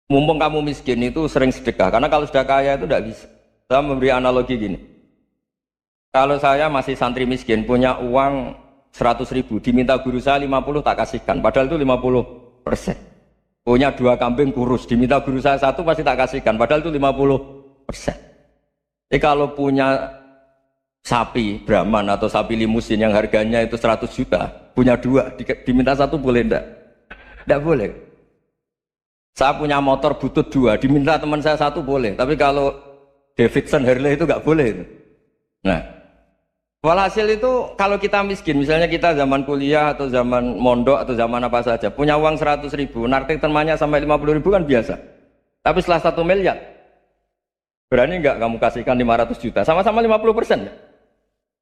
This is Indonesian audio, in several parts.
Mumpung kamu miskin itu sering sedekah, karena kalau sudah kaya itu tidak bisa. Saya memberi analogi gini, kalau saya masih santri miskin, punya uang 100.000, diminta guru saya 50 tak kasihkan, padahal itu 50%. Punya 2 kambing kurus, diminta guru saya 1 pasti tak kasihkan, padahal itu 50%. Jadi kalau punya sapi Brahman atau sapi limusin yang harganya itu 100 juta, punya 2, diminta 1 boleh enggak? Enggak boleh. Saya punya motor butut 2, diminta teman saya 1 boleh, tapi kalau Davidson Harley itu enggak boleh itu. Nah, walhasil itu kalau kita miskin, misalnya kita zaman kuliah atau zaman mondok atau zaman apa saja, punya uang 100.000, narik temannya sampai 50.000 kan biasa. Tapi setelah 1 miliar, berani enggak kamu kasihkan 500 juta? Sama-sama 50% ya?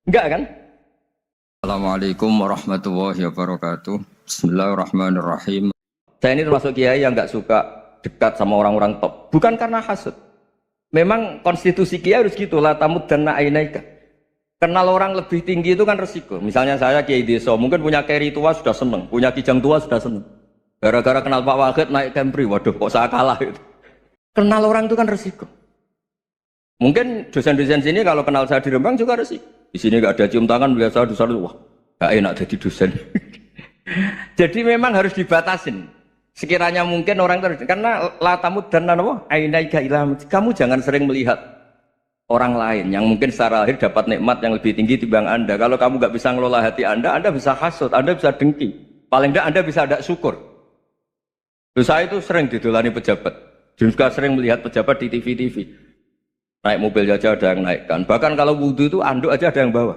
Enggak kan? Assalamualaikum warahmatullahi wabarakatuh. Bismillahirrahmanirrahim. Saya ini termasuk kiai yang enggak suka dekat sama orang-orang top. Bukan karena hasud. Memang konstitusi kiai harus gitu, la tamuddanna ainaika. Kenal orang lebih tinggi itu kan resiko. Misalnya saya kiai desa, mungkin punya keri tua sudah seneng, punya kijang tua sudah seneng. Gara-gara kenal Pak Wahid naik Kempri, waduh kok saya kalah itu. Kenal orang itu kan resiko. Mungkin dosen-dosen sini kalau kenal saya di Rembang juga resiko. Di sini gak ada cium tangan, biasa dosen, wah gak enak jadi dosen. Jadi memang harus dibatasin. Sekiranya mungkin orang itu, karena la tamuddanna ainaika ila, kamu jangan sering melihat orang lain yang mungkin secara lahir dapat nikmat yang lebih tinggi dibanding Anda. Kalau kamu nggak bisa ngelola hati Anda bisa hasut, Anda bisa dengki. Paling tidak Anda bisa ada syukur. Terus saya itu sering didolani pejabat. Juga sering melihat pejabat di TV-TV. Naik mobil aja ada yang naikkan. Bahkan kalau wudhu itu anduk aja ada yang bawa.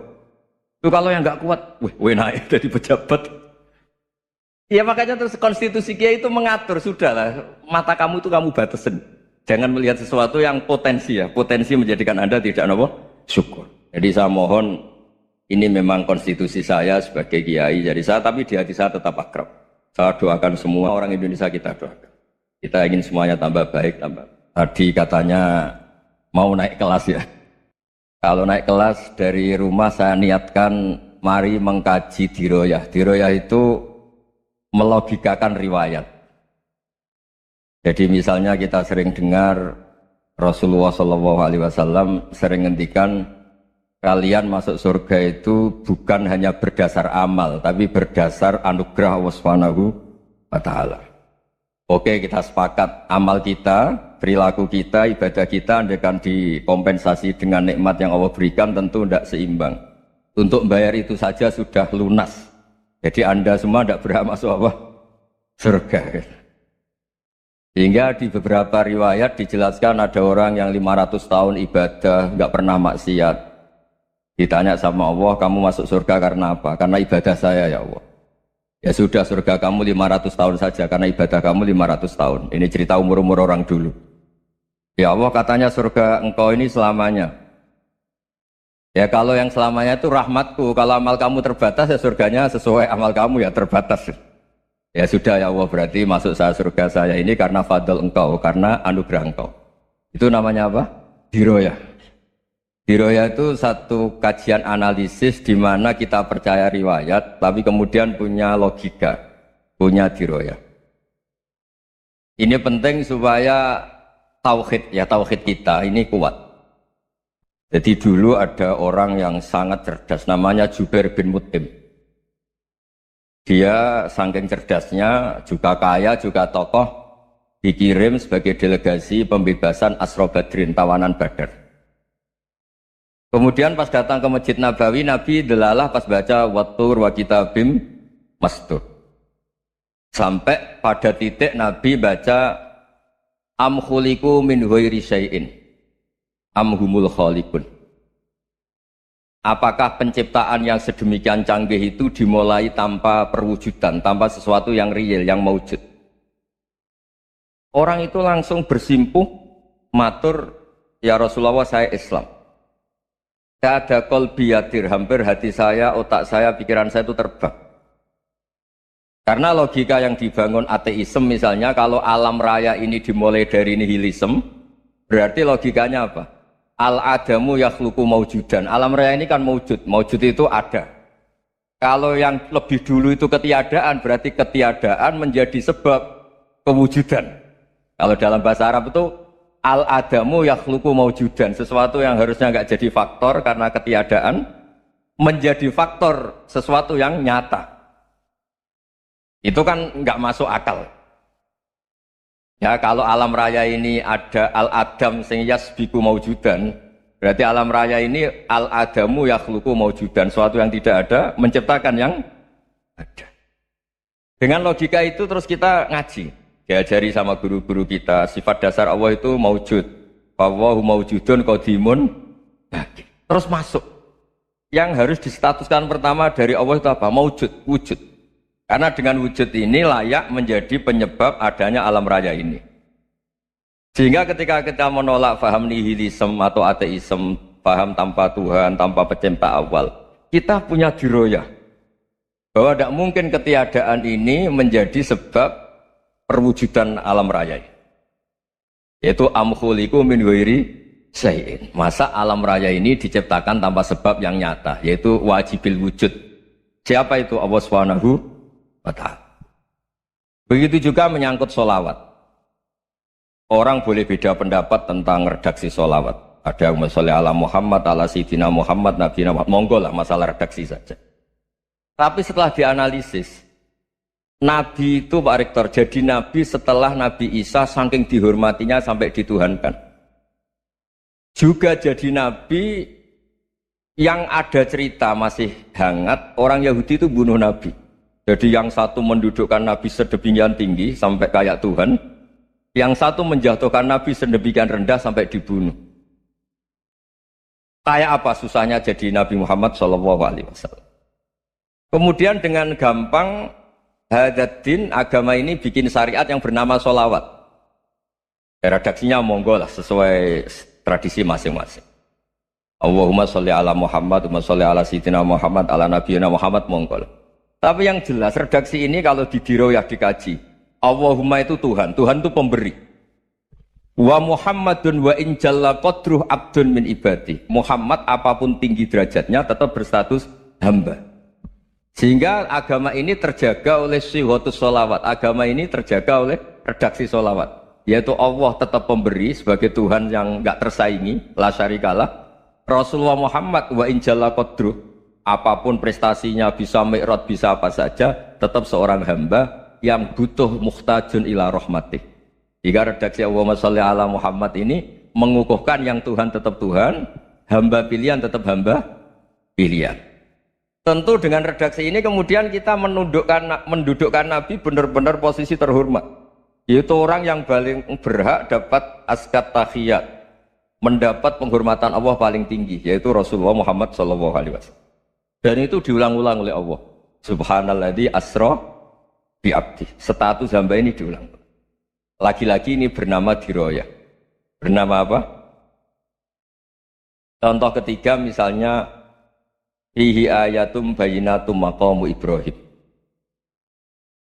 Itu kalau yang nggak kuat, weh naik jadi pejabat. Ya makanya terus konstitusi kiai itu mengatur, sudahlah mata kamu itu kamu batasin. Jangan melihat sesuatu yang potensi ya, potensi menjadikan Anda tidak syukur. Jadi saya mohon, ini memang konstitusi saya sebagai kiai, jadi saya tapi di hati saya tetap akrab. Saya doakan semua orang Indonesia, kita doakan. Kita ingin semuanya tambah baik, tambah. Tadi katanya mau naik kelas ya. Kalau naik kelas dari rumah saya niatkan mari mengkaji diroyah. Diroyah itu melogikakan riwayat. Jadi misalnya kita sering dengar Rasulullah SAW sering ngendikan kalian masuk surga itu bukan hanya berdasar amal, tapi berdasar anugerah Allah Subhanahu wa Ta'ala. Oke, kita sepakat amal kita, perilaku kita, ibadah kita andaikan dikompensasi dengan nikmat yang Allah berikan tentu tidak seimbang. Untuk bayar itu saja sudah lunas. Jadi Anda semua tidak berhak masuk apa? Surga. Sehingga di beberapa riwayat dijelaskan ada orang yang 500 tahun ibadah, nggak pernah maksiat. Ditanya sama Allah, kamu masuk surga karena apa? Karena ibadah saya ya Allah. Ya sudah, surga kamu 500 tahun saja, karena ibadah kamu 500 tahun. Ini cerita umur-umur orang dulu. Ya Allah, katanya surga engkau ini selamanya. Ya kalau yang selamanya itu rahmatku, kalau amal kamu terbatas ya surganya sesuai amal kamu ya terbatas. Ya sudah ya Allah, berarti masuk saya surga saya ini karena fadl engkau, karena anugerah engkau. Itu namanya apa? Diroyah. Diroyah itu satu kajian analisis di mana kita percaya riwayat, tapi kemudian punya logika, punya diroyah. Ini penting supaya tauhid kita ini kuat. Jadi dulu ada orang yang sangat cerdas, namanya Jubair bin Mut'im. Dia saking cerdasnya, juga kaya, juga tokoh, dikirim sebagai delegasi pembebasan Asra Badrin, tawanan Badar. Kemudian pas datang ke Masjid Nabawi, Nabi delalah pas baca Wattur wa kitabim mastur. Sampai pada titik Nabi baca Am khuliqu min ghairi syai'in am humul khaliqun. Apakah penciptaan yang sedemikian canggih itu dimulai tanpa perwujudan, tanpa sesuatu yang real, yang maujud? Orang itu langsung bersimpuh, matur, ya Rasulullah saya Islam. Saya ada qalbi yadir, hampir hati saya, otak saya, pikiran saya itu terbang. Karena logika yang dibangun ateisme misalnya, kalau alam raya ini dimulai dari nihilisme, berarti logikanya apa? Al-adamu yakhluqu maujudan. Alam raya ini kan maujud. Maujud itu ada. Kalau yang lebih dulu itu ketiadaan, berarti ketiadaan menjadi sebab kewujudan. Kalau dalam bahasa Arab itu al-adamu yakhluqu maujudan, sesuatu yang harusnya nggak jadi faktor karena ketiadaan menjadi faktor sesuatu yang nyata. Itu kan nggak masuk akal. Ya kalau alam raya ini ada al-adam sing yasbiku maujudan, berarti alam raya ini al-adamu yakhluqu maujudan, sesuatu yang tidak ada menciptakan yang ada. Dengan logika itu terus kita ngaji, diajari sama guru-guru kita, sifat dasar Allah itu maujud. Wallahu maujudun qadimun. Terus masuk. Yang harus distatuskan pertama dari Allah itu apa? Maujud, wujud. Karena dengan wujud ini layak menjadi penyebab adanya alam raya ini. Sehingga ketika kita menolak faham nihilisme atau ateisme, faham tanpa Tuhan, tanpa pencipta awal, kita punya diroyah bahwa tidak mungkin ketiadaan ini menjadi sebab perwujudan alam raya. Yaitu amkhuliku min ghairi syai'in. Masa alam raya ini diciptakan tanpa sebab yang nyata, yaitu wajibil wujud. Siapa itu? Allah Subhanahu wa ta'ala. Begitu juga menyangkut sholawat. Orang boleh beda pendapat tentang redaksi sholawat. Ada yang sholli ala Muhammad, ala Sayyidina Muhammad, Nabi Muhammad. Monggo lah masalah redaksi saja. Tapi setelah dianalisis, Nabi itu Pak Rektor jadi Nabi setelah Nabi Isa saking dihormatinya sampai dituhankan. Juga jadi Nabi yang ada cerita masih hangat, orang Yahudi itu bunuh Nabi. Jadi yang satu mendudukkan Nabi sedemikian tinggi sampai kayak Tuhan, yang satu menjatuhkan Nabi sedemikian rendah sampai dibunuh. Kayak apa susahnya jadi Nabi Muhammad SAW. Kemudian dengan gampang Hadaddin agama ini bikin syariat yang bernama sholawat. Redaksinya monggo lah sesuai tradisi masing-masing. Allahumma sholli ala Muhammad, Allahumma sholli ala Sayyidina Muhammad, ala Nabiyina Muhammad, monggo lah. Tapi yang jelas redaksi ini kalau didiroyah dikaji, Allahumma itu Tuhan, Tuhan itu pemberi. Wa Muhammadun wa in jalla qadruh abdun min ibadi. Muhammad apapun tinggi derajatnya tetap berstatus hamba. Sehingga agama ini terjaga oleh sihotus sholawat. Agama ini terjaga oleh redaksi sholawat. Yaitu Allah tetap pemberi sebagai Tuhan yang enggak tersaingi, la syarikalah. Rasulullah Muhammad wa injalla qadruh, apapun prestasinya, bisa mi'raj, bisa apa saja, tetap seorang hamba yang butuh muhtajun ila rahmatih. Jika redaksi Allahumma sholli ala Muhammad ini mengukuhkan yang Tuhan tetap Tuhan, hamba pilihan tetap hamba pilihan. Tentu dengan redaksi ini kemudian kita mendudukkan Nabi benar-benar posisi terhormat. Yaitu orang yang paling berhak dapat askat tahiyat, mendapat penghormatan Allah paling tinggi, yaitu Rasulullah Muhammad SAW. Dan itu diulang-ulang oleh Allah. Subhanalladzi asra bi abdi. Status hamba ini diulang. Lagi-lagi ini bernama diroyah. Bernama apa? Contoh ketiga misalnya fihi ayatum bayinatum maqamu Ibrahim.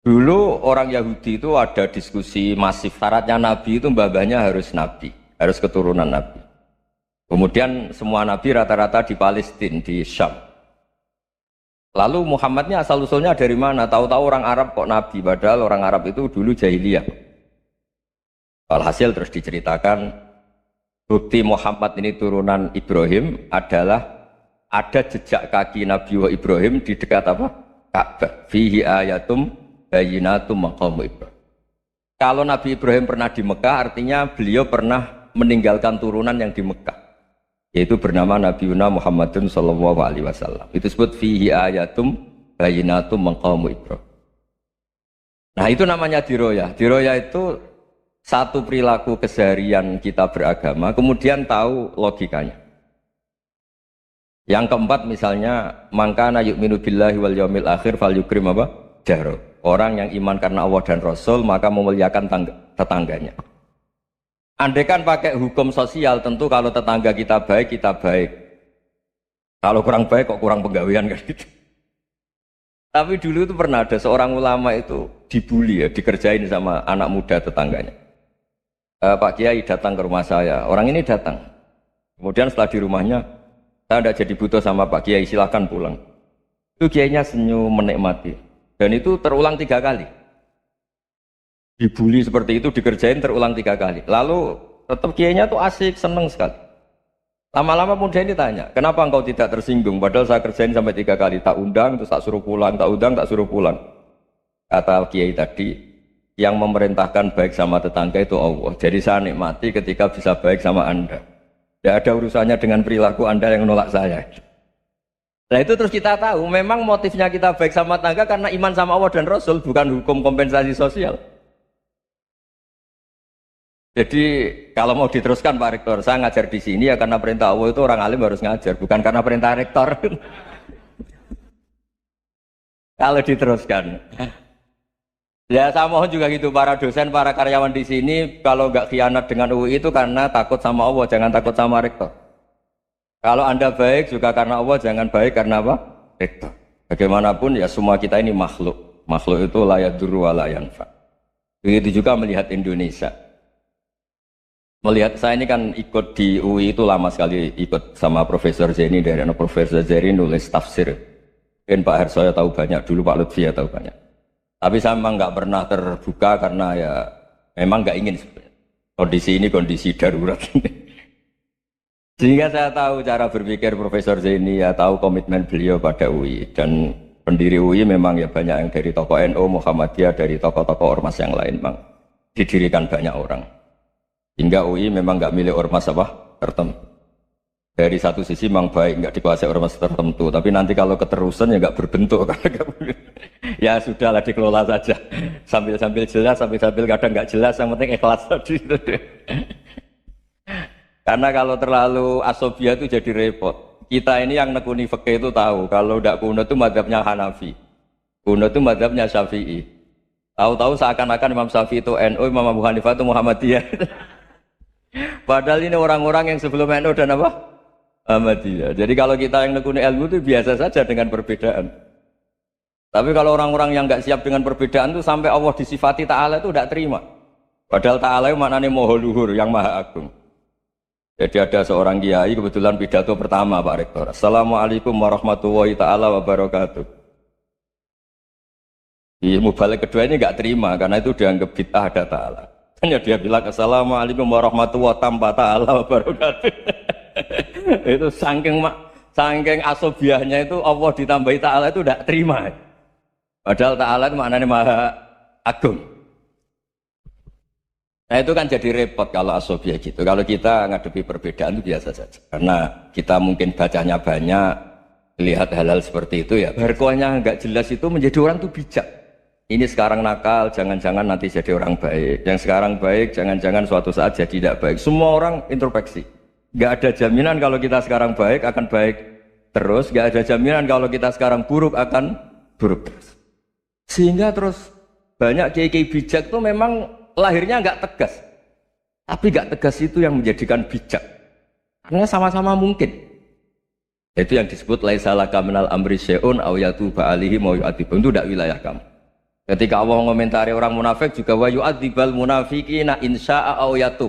Dulu orang Yahudi itu ada diskusi masif, syaratnya Nabi itu mbah-mbahnya harus Nabi, harus keturunan Nabi. Kemudian semua Nabi rata-rata di Palestina, di Syam. Lalu Muhammadnya asal-usulnya dari mana? Tahu-tahu orang Arab kok Nabi, padahal orang Arab itu dulu jahiliyah. Alhasil terus diceritakan, bukti Muhammad ini turunan Ibrahim adalah ada jejak kaki Nabi Ibrahim di dekat apa? Ka'bah. Fihi ayatum bayinatum maqamu Ibrahim. Kalau Nabi Ibrahim pernah di Mekah, artinya beliau pernah meninggalkan turunan yang di Mekah, yaitu bernama Nabiuna Muhammadun sallallahu alaihi wasallam. Itu disebut fihi ayatum bayinatum maqamu Ibrahim. Nah, itu namanya diroyah. Diroyah itu satu perilaku keseharian kita beragama, kemudian tahu logikanya. Yang keempat misalnya mangkana yu'minu billahi wal yaumil akhir fal yukrim apa? Jaro. Orang yang iman karena Allah dan Rasul maka memuliakan tetangganya. Andaikan pakai hukum sosial, tentu kalau tetangga kita baik, kita baik. Kalau kurang baik kok kurang penggawean kan gitu. Tapi dulu itu pernah ada seorang ulama itu dibully ya, dikerjain sama anak muda tetangganya. Pak Kiai datang ke rumah saya, orang ini datang. Kemudian setelah di rumahnya, saya tidak jadi butuh sama Pak Kiai, silahkan pulang. Itu Kiainya senyum menikmati. Dan itu terulang 3 kali. dibully seperti itu, dikerjain terulang 3 kali. Lalu tetap kiainya tuh asik, seneng sekali. Lama-lama kemudian ditanya, kenapa engkau tidak tersinggung? Padahal saya kerjain sampai 3 kali, tak undang, terus tak suruh pulang, tak undang, tak suruh pulang. Kata kiai tadi, yang memerintahkan baik sama tetangga itu Allah. Jadi saya nikmati ketika bisa baik sama Anda. Tidak ada urusannya dengan perilaku Anda yang menolak saya. Nah itu terus kita tahu, memang motifnya kita baik sama tetangga karena iman sama Allah dan Rasul, bukan hukum kompensasi sosial. Jadi kalau mau diteruskan Pak Rektor, saya ngajar di sini ya karena perintah Allah, itu orang alim harus ngajar, bukan karena perintah Rektor. Kalau diteruskan. Ya saya mohon juga gitu, para dosen, para karyawan di sini, kalau nggak khianat dengan UI itu karena takut sama Allah, jangan takut sama Rektor. Kalau Anda baik juga karena Allah, jangan baik karena apa? Rektor. Bagaimanapun ya semua kita ini makhluk. Makhluk itu la yadurru wa la yanfa. Begitu juga melihat Indonesia. Melihat saya ini kan ikut di UI itu lama sekali, ikut sama Profesor Zeni, dari Profesor Zeni nulis tafsir. Mungkin Pak Hersoyo tahu banyak, dulu Pak Lutfi ya tahu banyak. Tapi saya memang nggak pernah terbuka karena ya memang nggak ingin sebenarnya. Kondisi ini kondisi darurat ini. Sehingga saya tahu cara berpikir Profesor Zeni, ya tahu komitmen beliau pada UI. Dan pendiri UI memang ya banyak yang dari tokoh NU, Muhammadiyah, dari tokoh-tokoh ormas yang lain memang didirikan banyak orang. Hingga UI memang nggak milik ormas apa tertentu. Dari satu sisi memang baik, nggak dikuasai ormas tertentu. Tapi nanti kalau keterusan ya nggak berbentuk. Ya sudahlah dikelola saja. Sambil-sambil jelas, sambil-sambil kadang nggak jelas. Yang penting ikhlas tadi. Karena kalau terlalu asobia itu jadi repot. Kita ini yang nekuni fikih itu tahu. Kalau tidak kunut itu mazhabnya Hanafi. Kunut itu mazhabnya Syafi'i. Tahu-tahu seakan-akan Imam Syafi'i itu NU, Imam Abu Hanifah itu Muhammadiyah. Padahal ini orang-orang yang sebelum NU dan apa? Muhammadiyah. Jadi kalau kita yang nekuni ilmu itu biasa saja dengan perbedaan. Tapi kalau orang-orang yang nggak siap dengan perbedaan itu sampai Allah disifati Ta'ala itu tidak terima. Padahal Ta'ala itu maknanya Maha Luhur, yang Maha Agung. Jadi ada seorang kiai kebetulan pidato pertama Pak Rektor. Assalamualaikum warahmatullahi ta'ala wabarakatuh. Di mubalik kedua ini nggak terima karena itu dianggap bid'ah ada Ta'ala. Hanya dia bilang Assalamualaikum warahmatullahi ta'ala wabarakatuh. Itu saking asobiahnya itu Allah ditambahi Ta'ala itu tidak terima. Padahal Ta'ala itu maknanya Maha Agung. Nah itu kan jadi repot kalau asobiah gitu. Kalau kita ngadepi perbedaan itu biasa saja. Karena kita mungkin bacanya banyak, lihat hal-hal seperti itu ya. Berkuahnya nggak jelas itu menjadi orang tuh bijak. Ini sekarang nakal, jangan-jangan nanti jadi orang baik. Yang sekarang baik, jangan-jangan suatu saat jadi tidak baik. Semua orang introspeksi. Nggak ada jaminan kalau kita sekarang baik akan baik terus. Nggak ada jaminan kalau kita sekarang buruk akan buruk terus. Sehingga terus banyak kiai-kiai bijak itu memang lahirnya nggak tegas, tapi nggak tegas itu yang menjadikan bijak, karena sama-sama mungkin. Itu yang disebut laisa laka minal amri syai'un aw yatuba alihi mau yu'adzibum, itu tidak wilayah kamu. Ketika Allah mengomentari orang munafik juga wa yu'adzibal munafiqina insya'a aw yatub.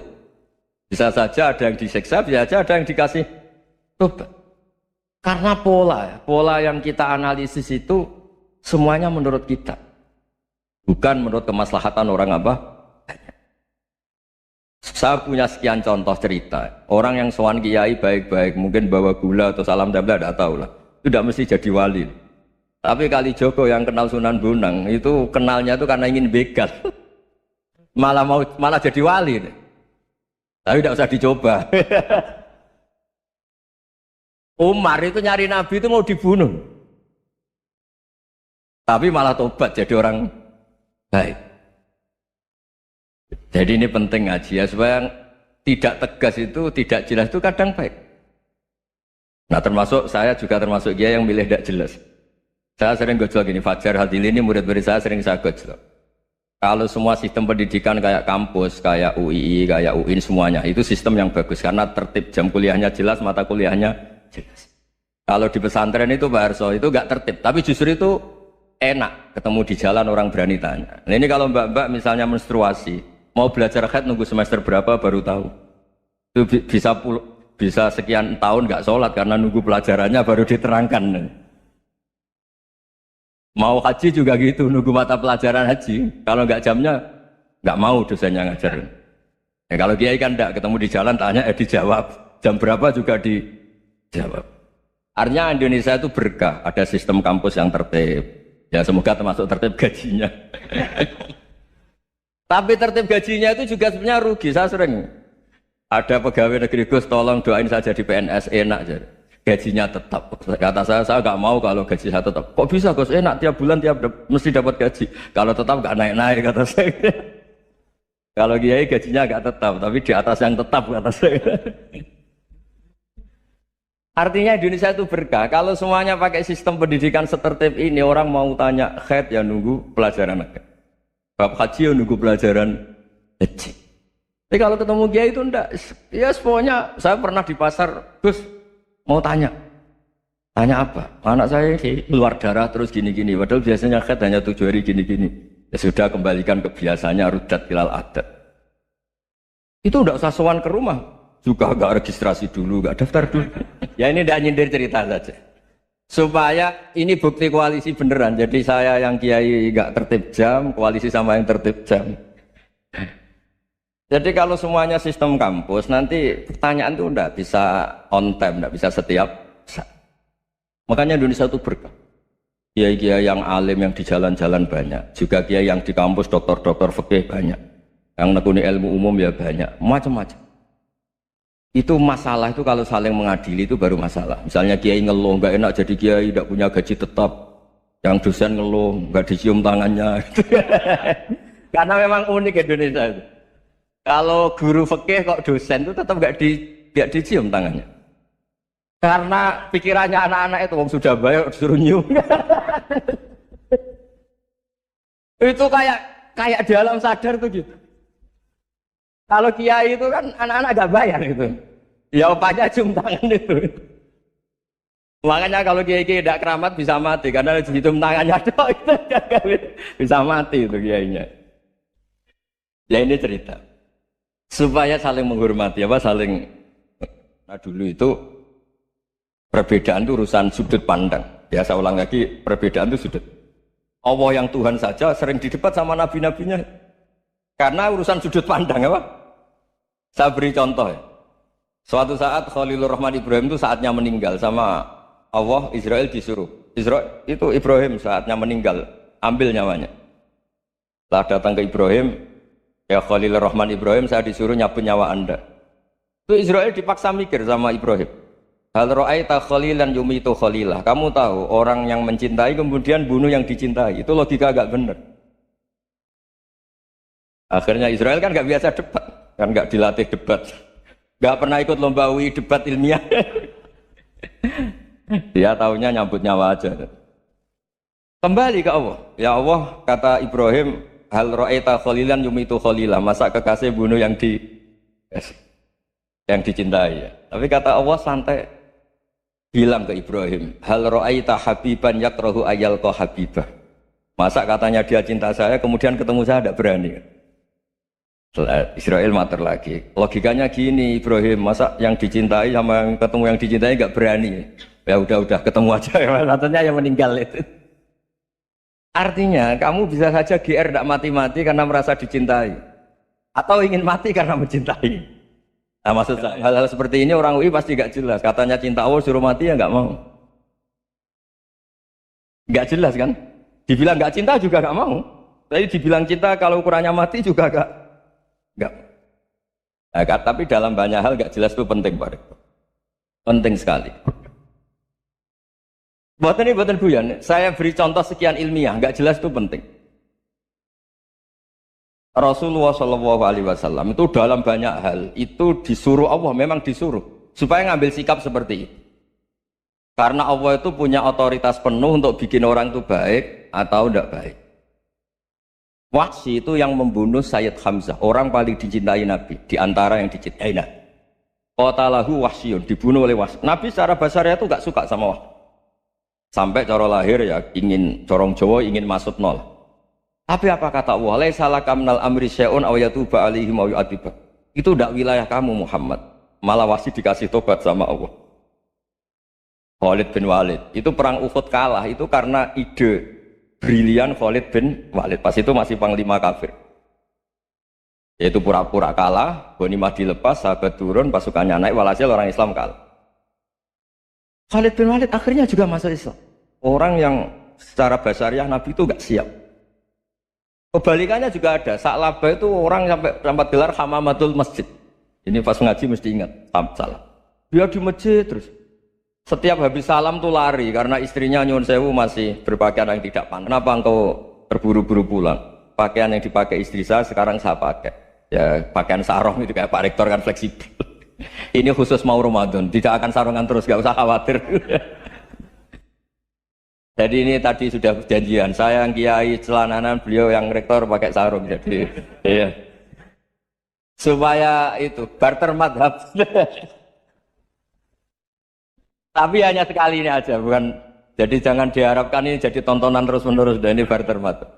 Bisa saja ada yang disiksa, bisa saja ada yang dikasih tobat. Karena pola yang kita analisis itu semuanya menurut kita, bukan menurut kemaslahatan orang apa. Saya punya sekian contoh cerita. Orang yang sowan kiai baik-baik, mungkin bawa gula atau salam tabla, tidak tahu lah. Itu tidak mesti jadi wali. Tapi Kalijogo yang kenal Sunan Bonang, itu kenalnya itu karena ingin begal. Malah jadi wali. Tapi tidak usah dicoba. Umar itu nyari Nabi itu mau dibunuh. Tapi malah tobat jadi orang baik. Jadi ini penting ngaji ya, supaya tidak tegas itu, tidak jelas itu kadang baik. Nah termasuk saya juga termasuk dia yang milih tidak jelas. Saya sering gojol gini, Fajar Hadili ini murid-murid saya sering saya gojol. Kalau semua sistem pendidikan kayak kampus, kayak UII, kayak UIN semuanya, itu sistem yang bagus karena tertib, jam kuliahnya jelas, mata kuliahnya jelas. Kalau di pesantren itu Pak Harso itu gak tertib, tapi justru itu enak ketemu di jalan orang berani tanya. Nah ini kalau mbak-mbak misalnya menstruasi, mau belajar haid nunggu semester berapa baru tahu. Itu bisa sekian tahun nggak sholat karena nunggu pelajarannya baru diterangkan. Mau haji juga gitu, nunggu mata pelajaran haji. Kalau nggak jamnya nggak mau dosennya ngajar. Ya, kalau kiai kan enggak, ketemu di jalan tanya dijawab. Jam berapa juga dijawab. Artinya Indonesia itu berkah, ada sistem kampus yang tertib. Ya semoga termasuk tertib gajinya. Tapi tertib gajinya itu juga sebenarnya rugi. Saya sering ada pegawai negeri Gus, tolong doain saja di PNS enak aja. Gajinya tetap. Kata saya nggak mau kalau gaji saya tetap. Kok bisa Gus? Enak tiap bulan mesti dapat gaji. Kalau tetap nggak naik-naik kata saya. Kalau kiai gajinya nggak tetap, tapi di atas yang tetap kata saya. Artinya Indonesia itu berkah. Kalau semuanya pakai sistem pendidikan setertib ini, orang mau tanya khaid ya nunggu pelajaran agama. Bab haji ya nunggu pelajaran haji. Tapi kalau ketemu kiai itu enggak. Ya pokoknya saya pernah di pasar, Gus mau tanya apa? Anak saya keluar darah terus gini-gini. Padahal biasanya khaid hanya 7 hari gini-gini. Ya sudah kembalikan ke biasanya rudat ilal adat. Itu enggak usah sowan ke rumah. Juga enggak registrasi dulu, enggak daftar dulu. Ya ini enggak nyindir cerita saja. Supaya ini bukti koalisi beneran. Jadi saya yang kiai enggak tertib jam, koalisi sama yang tertib jam. Jadi kalau semuanya sistem kampus, nanti pertanyaan itu enggak bisa on time, enggak bisa setiap saat. Makanya Indonesia itu berkah. Kiai-kiai yang alim yang di jalan-jalan banyak. Juga kiai yang di kampus, dokter-dokter fikih banyak. Yang nekuni ilmu umum ya banyak. Macam-macam. Itu masalah itu kalau saling mengadili itu baru masalah. Misalnya kiai ngeluh, enggak enak jadi kiai, enggak punya gaji tetap. Yang dosen ngeluh, enggak dicium tangannya. Karena memang unik Indonesia itu. Kalau guru fikih kok dosen itu tetap enggak dicium tangannya. Karena pikirannya anak-anak itu wong sudah bayar disuruh nyium. Itu kayak di alam sadar tuh gitu. Kalau kiai itu kan anak-anak enggak bayar gitu. Ya opanya cium tangan itu. Makanya kalau kiai-kiai tidak keramat bisa mati karena cium tangannya doang itu bisa mati itu kiainya. Ya ini cerita. Supaya saling menghormati saling. Nah dulu itu perbedaan itu urusan sudut pandang. Ya saya ulang lagi, perbedaan itu sudut. Allah yang Tuhan saja sering didebat sama nabi-nabinya. Karena urusan sudut pandang apa? Saya beri contoh ya. Suatu saat Khalilur Rahman Ibrahim itu saatnya meninggal sama Allah, Israel disuruh. Israel itu Ibrahim saatnya meninggal, ambil nyawanya. Setelah datang ke Ibrahim, ya Khalilur Rahman Ibrahim, saya disuruh nyabut nyawa Anda. Itu Israel dipaksa mikir sama Ibrahim. Hal ra'aita khalilan yumitu khalilah. Kamu tahu orang yang mencintai kemudian bunuh yang dicintai. Itu logika agak benar. Akhirnya Israel kan nggak biasa debat, kan nggak dilatih debat, nggak pernah ikut lomba UI debat ilmiah. Dia taunya nyambut nyawa aja. Kembali ke Allah. Ya Allah, kata Ibrahim, hal ra'aita khalilan yumitu khalilah. Masa kekasih bunuh yang dicintai ya. Tapi kata Allah santai. Bilang ke Ibrahim, hal ra'aita habiban yakrahu ayyalqa habibah. Masa katanya dia cinta saya, kemudian ketemu saya tidak berani. Israel mater lagi. Logikanya gini Ibrahim, masa yang dicintai sama yang ketemu yang dicintai nggak berani? Ya udah ketemu aja. Katanya yang meninggal itu. Artinya kamu bisa saja GR tidak mati-mati karena merasa dicintai, atau ingin mati karena mencintai. Nah maksud saya, hal-hal seperti ini orang UI pasti gak jelas. Katanya cinta Allah suruh mati ya gak mau. Gak jelas kan? Dibilang gak cinta juga gak mau. Tapi dibilang cinta kalau ukurannya mati juga gak. Nah, tapi dalam banyak hal gak jelas itu penting Pak. Penting sekali. Buatan guyon. Saya beri contoh sekian ilmiah, gak jelas itu penting. Rasulullah SAW itu dalam banyak hal itu disuruh Allah, memang disuruh supaya ngambil sikap seperti itu. Karena Allah itu punya otoritas penuh untuk bikin orang itu baik atau tidak baik. Wahsy itu yang membunuh Sayyid Hamzah, orang paling dicintai Nabi di antara yang dicintai Nabi. Qatalahu Wahsyun, dibunuh oleh Wahsy. Nabi secara basarnya itu nggak suka sama Wahsy. Sampai cara lahir ya ingin corong Jawa ingin masuk nol. Tapi apa kata Allah? Laisa laka minal amri syai'un aw yatuba alaihim aw yu'adzibah. Itu tidak wilayah kamu Muhammad. Malah Wahsy dikasih tobat sama Allah. Khalid bin Walid. Itu perang Uhud kalah itu karena ide brilian Khalid bin Walid. Pas itu masih panglima kafir. Yaitu pura-pura kalah, ghanimah dilepas, sahabat turun, pasukannya naik, walhasil orang Islam kalah. Khalid bin Walid akhirnya juga masuk Islam. Orang yang secara basariah Nabi itu gak siap. Kebalikannya juga ada. Sa'labah itu orang sampai gelar hamamatul masjid. Ini pas ngaji mesti ingat, salah. Dia di masjid terus. Setiap habis salam tuh lari karena istrinya nyuwun sewu masih berpakaian yang tidak pantas. Kenapa engkau terburu-buru pulang? Pakaian yang dipakai istri saya sekarang saya pakai. Ya pakaian sarung itu kayak Pak Rektor kan fleksibel. Ini khusus mau Ramadan, tidak akan sarungan terus, gak usah khawatir. Jadi ini tadi sudah janjian. Saya yang kiai celananan, beliau yang rektor pakai sarung. Jadi iya. Supaya itu barter madhab. Tapi hanya sekali ini aja, bukan. Jadi jangan diharapkan ini jadi tontonan terus-menerus. Dan ini barter madhab.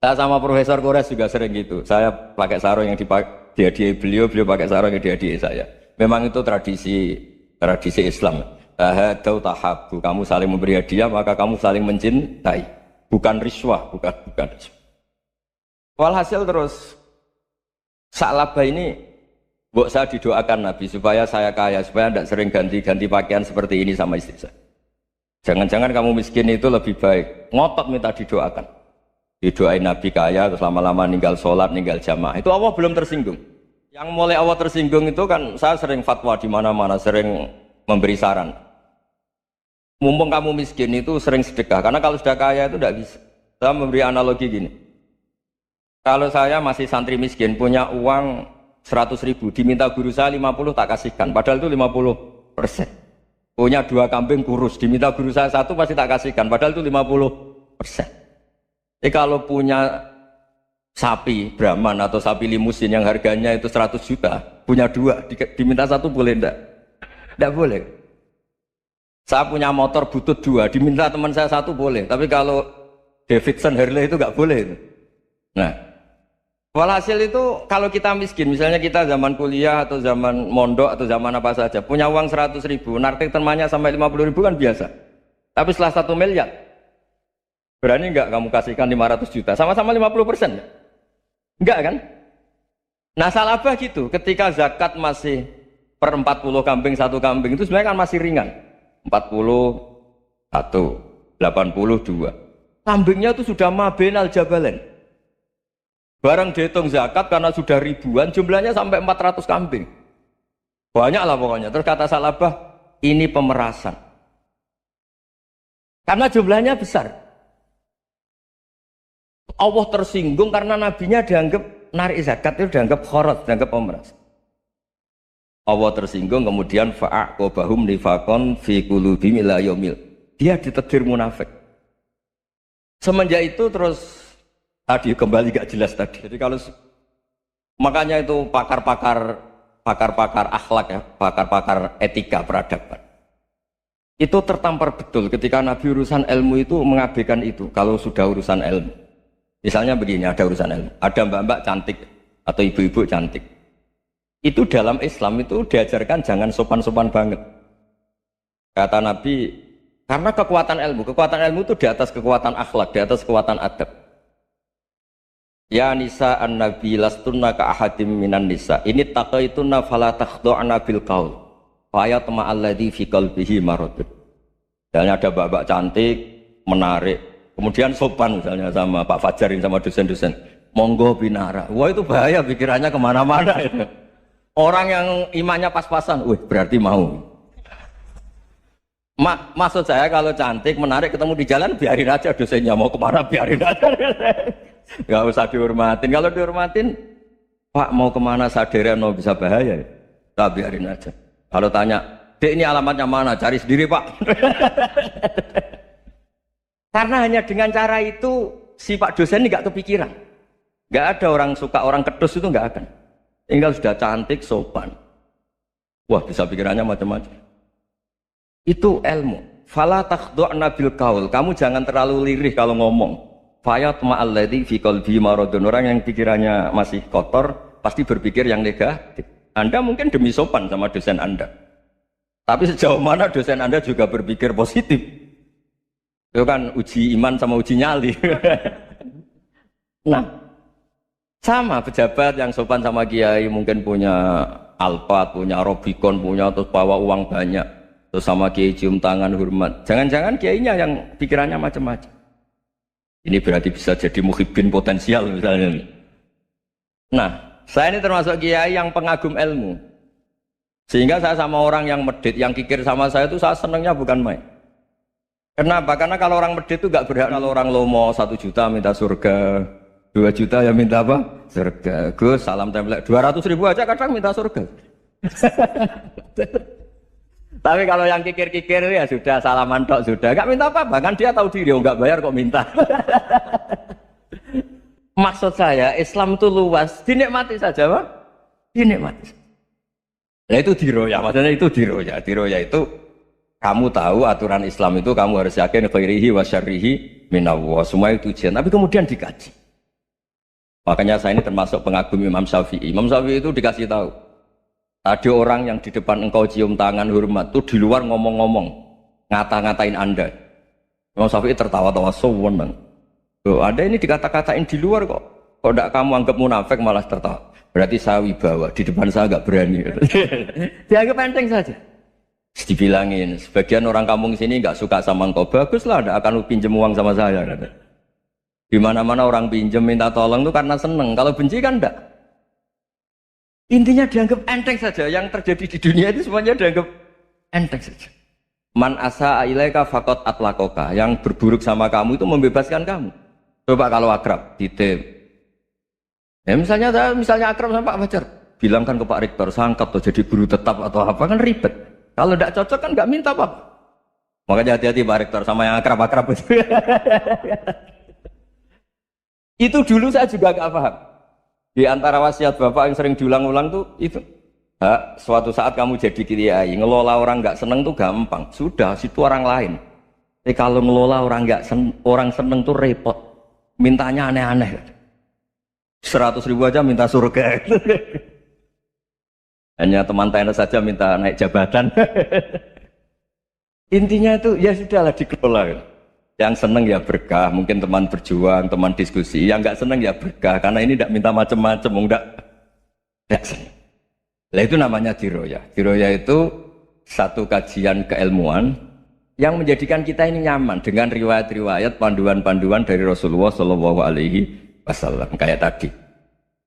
Saya sama Profesor Kores juga sering gitu. Saya pakai sarung yang dihadiahi beliau, beliau pakai sarung yang dihadiahi saya. Memang itu tradisi Islam. Tahadau tahabu, kamu saling memberi hadiah maka kamu saling mencintai. Bukan riswah, bukan riswah. Walhasil terus Sa'labah ini, mbok saya didoakan Nabi supaya saya kaya, supaya tidak sering ganti-ganti pakaian seperti ini sama istri saya. Jangan-jangan kamu miskin itu lebih baik. Ngotot minta didoakan. Didoain Nabi kaya, terus lama-lama ninggal sholat, ninggal jamaah. Itu Allah belum tersinggung. Yang mulai Allah tersinggung itu kan saya sering fatwa di mana-mana, sering memberi saran. Mumpung kamu miskin itu sering sedekah, karena kalau sudah kaya itu tidak bisa. Saya memberi analogi gini. Kalau saya masih santri miskin, punya uang 100.000, diminta guru saya 50 tak kasihkan, padahal itu 50%. Punya 2 kambing kurus, diminta guru saya 1 pasti tak kasihkan, padahal itu 50%. Jadi kalau punya sapi Brahman atau sapi limusin yang harganya itu 100 juta, punya 2, diminta 1 boleh enggak? Enggak boleh. Saya punya motor butut 2, diminta teman saya 1 boleh, tapi kalau Davidson Harley itu enggak boleh. Nah, walhasil itu kalau kita miskin, misalnya kita zaman kuliah atau zaman mondok atau zaman apa saja, punya uang 100.000, narik temannya sampai 50.000 kan biasa. Tapi setelah 1 miliar, berani enggak kamu kasihkan 500 juta? Sama-sama 50%? Enggak kan? Nah Sa'labah gitu, ketika zakat masih per 40 kambing 1 kambing itu sebenarnya kan masih ringan. 41, 82. Kambingnya itu sudah mabenal jabalen. Barang dihitung zakat karena sudah ribuan, jumlahnya sampai 400 kambing. Banyak lah pokoknya. Terus kata Sa'labah, ini pemerasan. Karena jumlahnya besar. Allah tersinggung karena nabinya dianggap narik zakat itu dianggap khorat, dianggap pemeras. Allah tersinggung kemudian fa'aqobahum nifakon fi qulubihim ila yaumil. Dia ditegur munafik. Semenjak itu terus tadi kembali gak jelas tadi. Jadi kalau makanya itu pakar-pakar akhlak ya, pakar-pakar etika peradaban. Itu tertampar betul ketika Nabi urusan ilmu itu mengabaikan itu. Kalau sudah urusan ilmu. Misalnya begini, ada urusan ilmu. Ada mbak-mbak cantik atau ibu-ibu cantik. Itu dalam Islam itu diajarkan jangan sopan-sopan banget. Kata Nabi, karena kekuatan ilmu itu di atas kekuatan akhlak, di atas kekuatan adab. Ya nisa an-nabi lastunna ka ahadim minan nisa. Ini taqaitunna fala takhdu'na bil qaul. Fa yatma alladhi fi qalbihi maradun. Misalnya ada mbak-mbak cantik, menarik, kemudian sopan misalnya sama Pak Fajarin sama dosen-dosen. Monggo binara. Wah itu bahaya pikirannya kemana-mana itu. Orang yang imannya pas-pasan, berarti mau. Maksud saya kalau cantik, menarik, ketemu di jalan, biarin aja dosennya mau kemana, biarin aja. Gak usah dihormatin. Kalau dihormatin, Pak mau kemana sadereno bisa bahaya. Nah, biarin aja. Kalau tanya, Dek ini alamatnya mana? Cari sendiri Pak. Karena hanya dengan cara itu, si Pak dosen ini gak kepikiran. Gak ada orang suka orang kedus itu gak akan. Tinggal sudah cantik, sopan. Wah bisa pikirannya macam-macam. Itu ilmu. Fala takhdu'na bil qaul. Kamu jangan terlalu lirih kalau ngomong. Fayatma alladzi fi qalbi maradun. Orang yang pikirannya masih kotor pasti berpikir yang negatif. Anda mungkin demi sopan sama dosen Anda. Tapi sejauh mana dosen Anda juga berpikir positif. Itu kan uji iman sama uji nyali. Nah, Sama pejabat yang sopan sama kiai mungkin punya Alphard, punya Robicon, punya terus bawa uang banyak, terus sama kiai cium tangan hormat. Jangan-jangan kiainya yang pikirannya macam-macam. Ini berarti bisa jadi muhibbin potensial misalnya. Nah, saya ini termasuk kiai yang pengagum ilmu. Sehingga saya sama orang yang medit, yang kikir sama saya itu saya senangnya bukan main. Kenapa? Karena kalau orang medit itu gak berhak. Kalau orang lomo 1 juta minta surga, 2 juta ya minta apa? Surga. Gus, salam template 200.000 aja kadang minta surga. Tapi kalau yang kikir-kikir ya sudah salaman tok sudah, gak minta apa-apa. Kan dia tahu diri, gak bayar kok minta. Maksud saya Islam itu luas, dinikmati saja, Pak. Dinikmati. Nah itu diroya, maksudnya itu diroya. Diroya itu kamu tahu aturan Islam itu kamu harus yakin khairihi wa syarrihi minallah. Semua itu ujian, tapi kemudian dikaji. Makanya saya ini termasuk pengagum Imam Syafi'i. Imam Syafi'i itu dikasih tahu. Ada orang yang di depan engkau cium tangan hormat, itu di luar ngomong-ngomong, ngata-ngatain Anda. Imam Syafi'i tertawa-tawa sewenang. Loh, ada ini dikata-katain di luar kok. Kok tidak kamu anggap munafik malah tertawa. Berarti saya wibawa, di depan saya nggak berani. Dianggap enteng saja. Dibilangin, sebagian orang kampung sini nggak suka sama engkau. Baguslah, tidak akan pinjam uang sama saya. Di mana-mana orang pinjam minta tolong itu karena seneng. Kalau benci kan enggak. Intinya dianggap enteng saja. Yang terjadi di dunia itu semuanya dianggap enteng saja. Man asa ilaika faqat atlakoka. Yang berburuk sama kamu itu membebaskan kamu. Coba kalau akrab, titip. Ya misalnya akrab sama Pak Fajar, bilangkan ke Pak Rektor, sangkap atau jadi guru tetap atau apa, kan ribet. Kalau tidak cocok kan nggak minta apa-apa. Makanya hati-hati Pak Rektor sama yang akrab-akrab itu. Itu dulu saya juga nggak paham. Di antara wasiat Bapak yang sering diulang-ulang tuh itu. Suatu saat kamu jadi kiai, ngelola orang nggak seneng tuh gampang. Sudah, situ orang lain. Tapi kalau ngelola orang orang seneng tuh repot. Mintanya aneh-aneh. 100.000 aja minta surga. Hanya teman tenis saja minta naik jabatan. Intinya itu ya sudahlah dikelola. Yang seneng ya berkah, mungkin teman berjuang, teman diskusi. Yang nggak seneng ya berkah, karena ini tidak minta macam-macam, enggak seneng. Nah itu namanya diroya. Diroya itu satu kajian keilmuan yang menjadikan kita ini nyaman dengan riwayat-riwayat, panduan-panduan dari Rasulullah Shallallahu Alaihi Wasallam. Kayak tadi.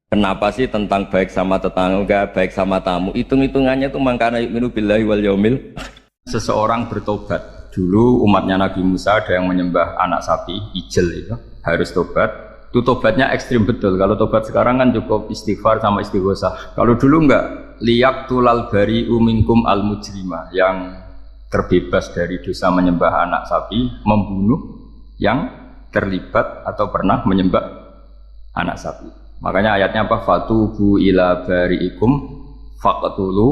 Kenapa sih tentang baik sama tetangga, baik sama tamu? Hitung-hitungannya itu mangkana yu'minu billahi wal yaumil. Seseorang bertobat. Dulu umatnya Nabi Musa ada yang menyembah anak sapi, ijel itu, harus tobat. Itu tobatnya ekstrim betul. Kalau tobat sekarang kan cukup istighfar sama istighosah. Kalau dulu enggak, liyak tulal bari umingkum al mujrimah, yang terbebas dari dosa menyembah anak sapi, membunuh yang terlibat atau pernah menyembah anak sapi. Makanya ayatnya apa? Fatubu ila bari'ikum faqtulu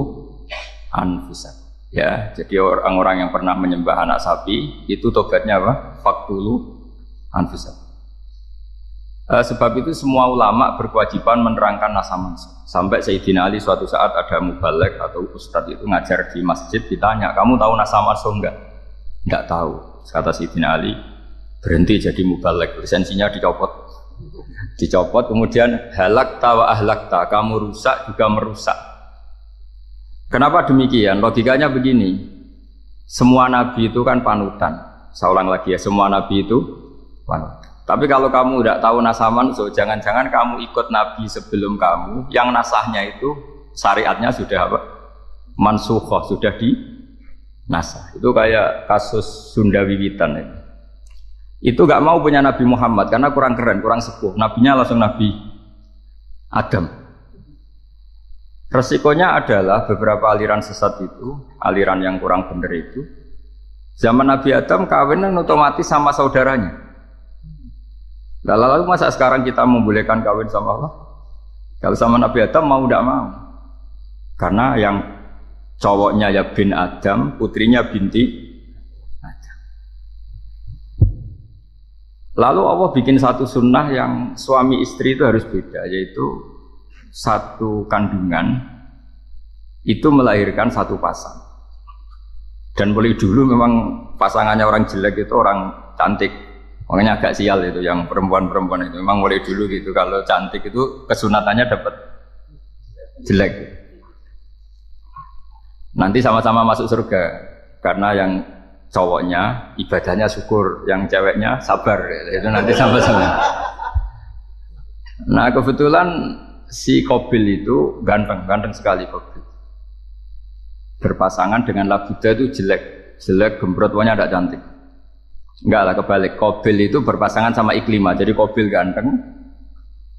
anfusakum. Ya, jadi orang-orang yang pernah menyembah anak sapi itu tobatnya apa? Faqtulu anfusakum. Sebab itu semua ulama berkewajiban menerangkan nasa-mansa. Sampai Sayyidina Ali suatu saat ada mubalek atau ustadz itu ngajar di masjid, ditanya, kamu tahu nasa-mansa enggak? Enggak tahu. Kata Sayyidina Ali, berhenti jadi mubalek, lisensinya dicopot. Dicopot, kemudian halakta wa ahlakta, kamu rusak juga merusak. Kenapa demikian? Logikanya begini, semua nabi itu kan panutan. Saya ulang lagi ya, semua nabi itu panutan. Tapi kalau kamu tidak tahu nasaman, so jangan-jangan kamu ikut nabi sebelum kamu, yang nasahnya itu syariatnya sudah apa? Mansukhoh, sudah di nasah. Itu kayak kasus Sunda Wiwitan itu. Itu gak mau punya Nabi Muhammad karena kurang keren, kurang sepuh. Nabinya langsung Nabi Adam. Resikonya adalah beberapa aliran sesat itu, aliran yang kurang benar itu, zaman Nabi Adam kawin otomatis sama saudaranya. Lalu masa sekarang kita membolehkan kawin sama Allah? Kalau sama Nabi Adam mau tidak mau. Karena yang cowoknya ya bin Adam, putrinya binti. Lalu Allah bikin satu sunnah yang suami istri itu harus beda, yaitu satu kandungan itu melahirkan satu pasang. Dan boleh dulu memang pasangannya orang jelek itu orang cantik, Makanya agak sial itu yang perempuan-perempuan itu. Memang mulai dulu gitu kalau cantik itu kesunatannya dapat jelek. Nanti sama-sama masuk surga karena yang cowoknya ibadahnya syukur, yang ceweknya sabar. Itu nanti sama-sama. Nah kebetulan si Qabil itu ganteng sekali Qabil. Berpasangan dengan Labuda itu jelek gembrot, pokoknya tidak cantik. Enggak lah, kebalik. Qabil itu berpasangan sama Iklimah. Jadi Qabil ganteng,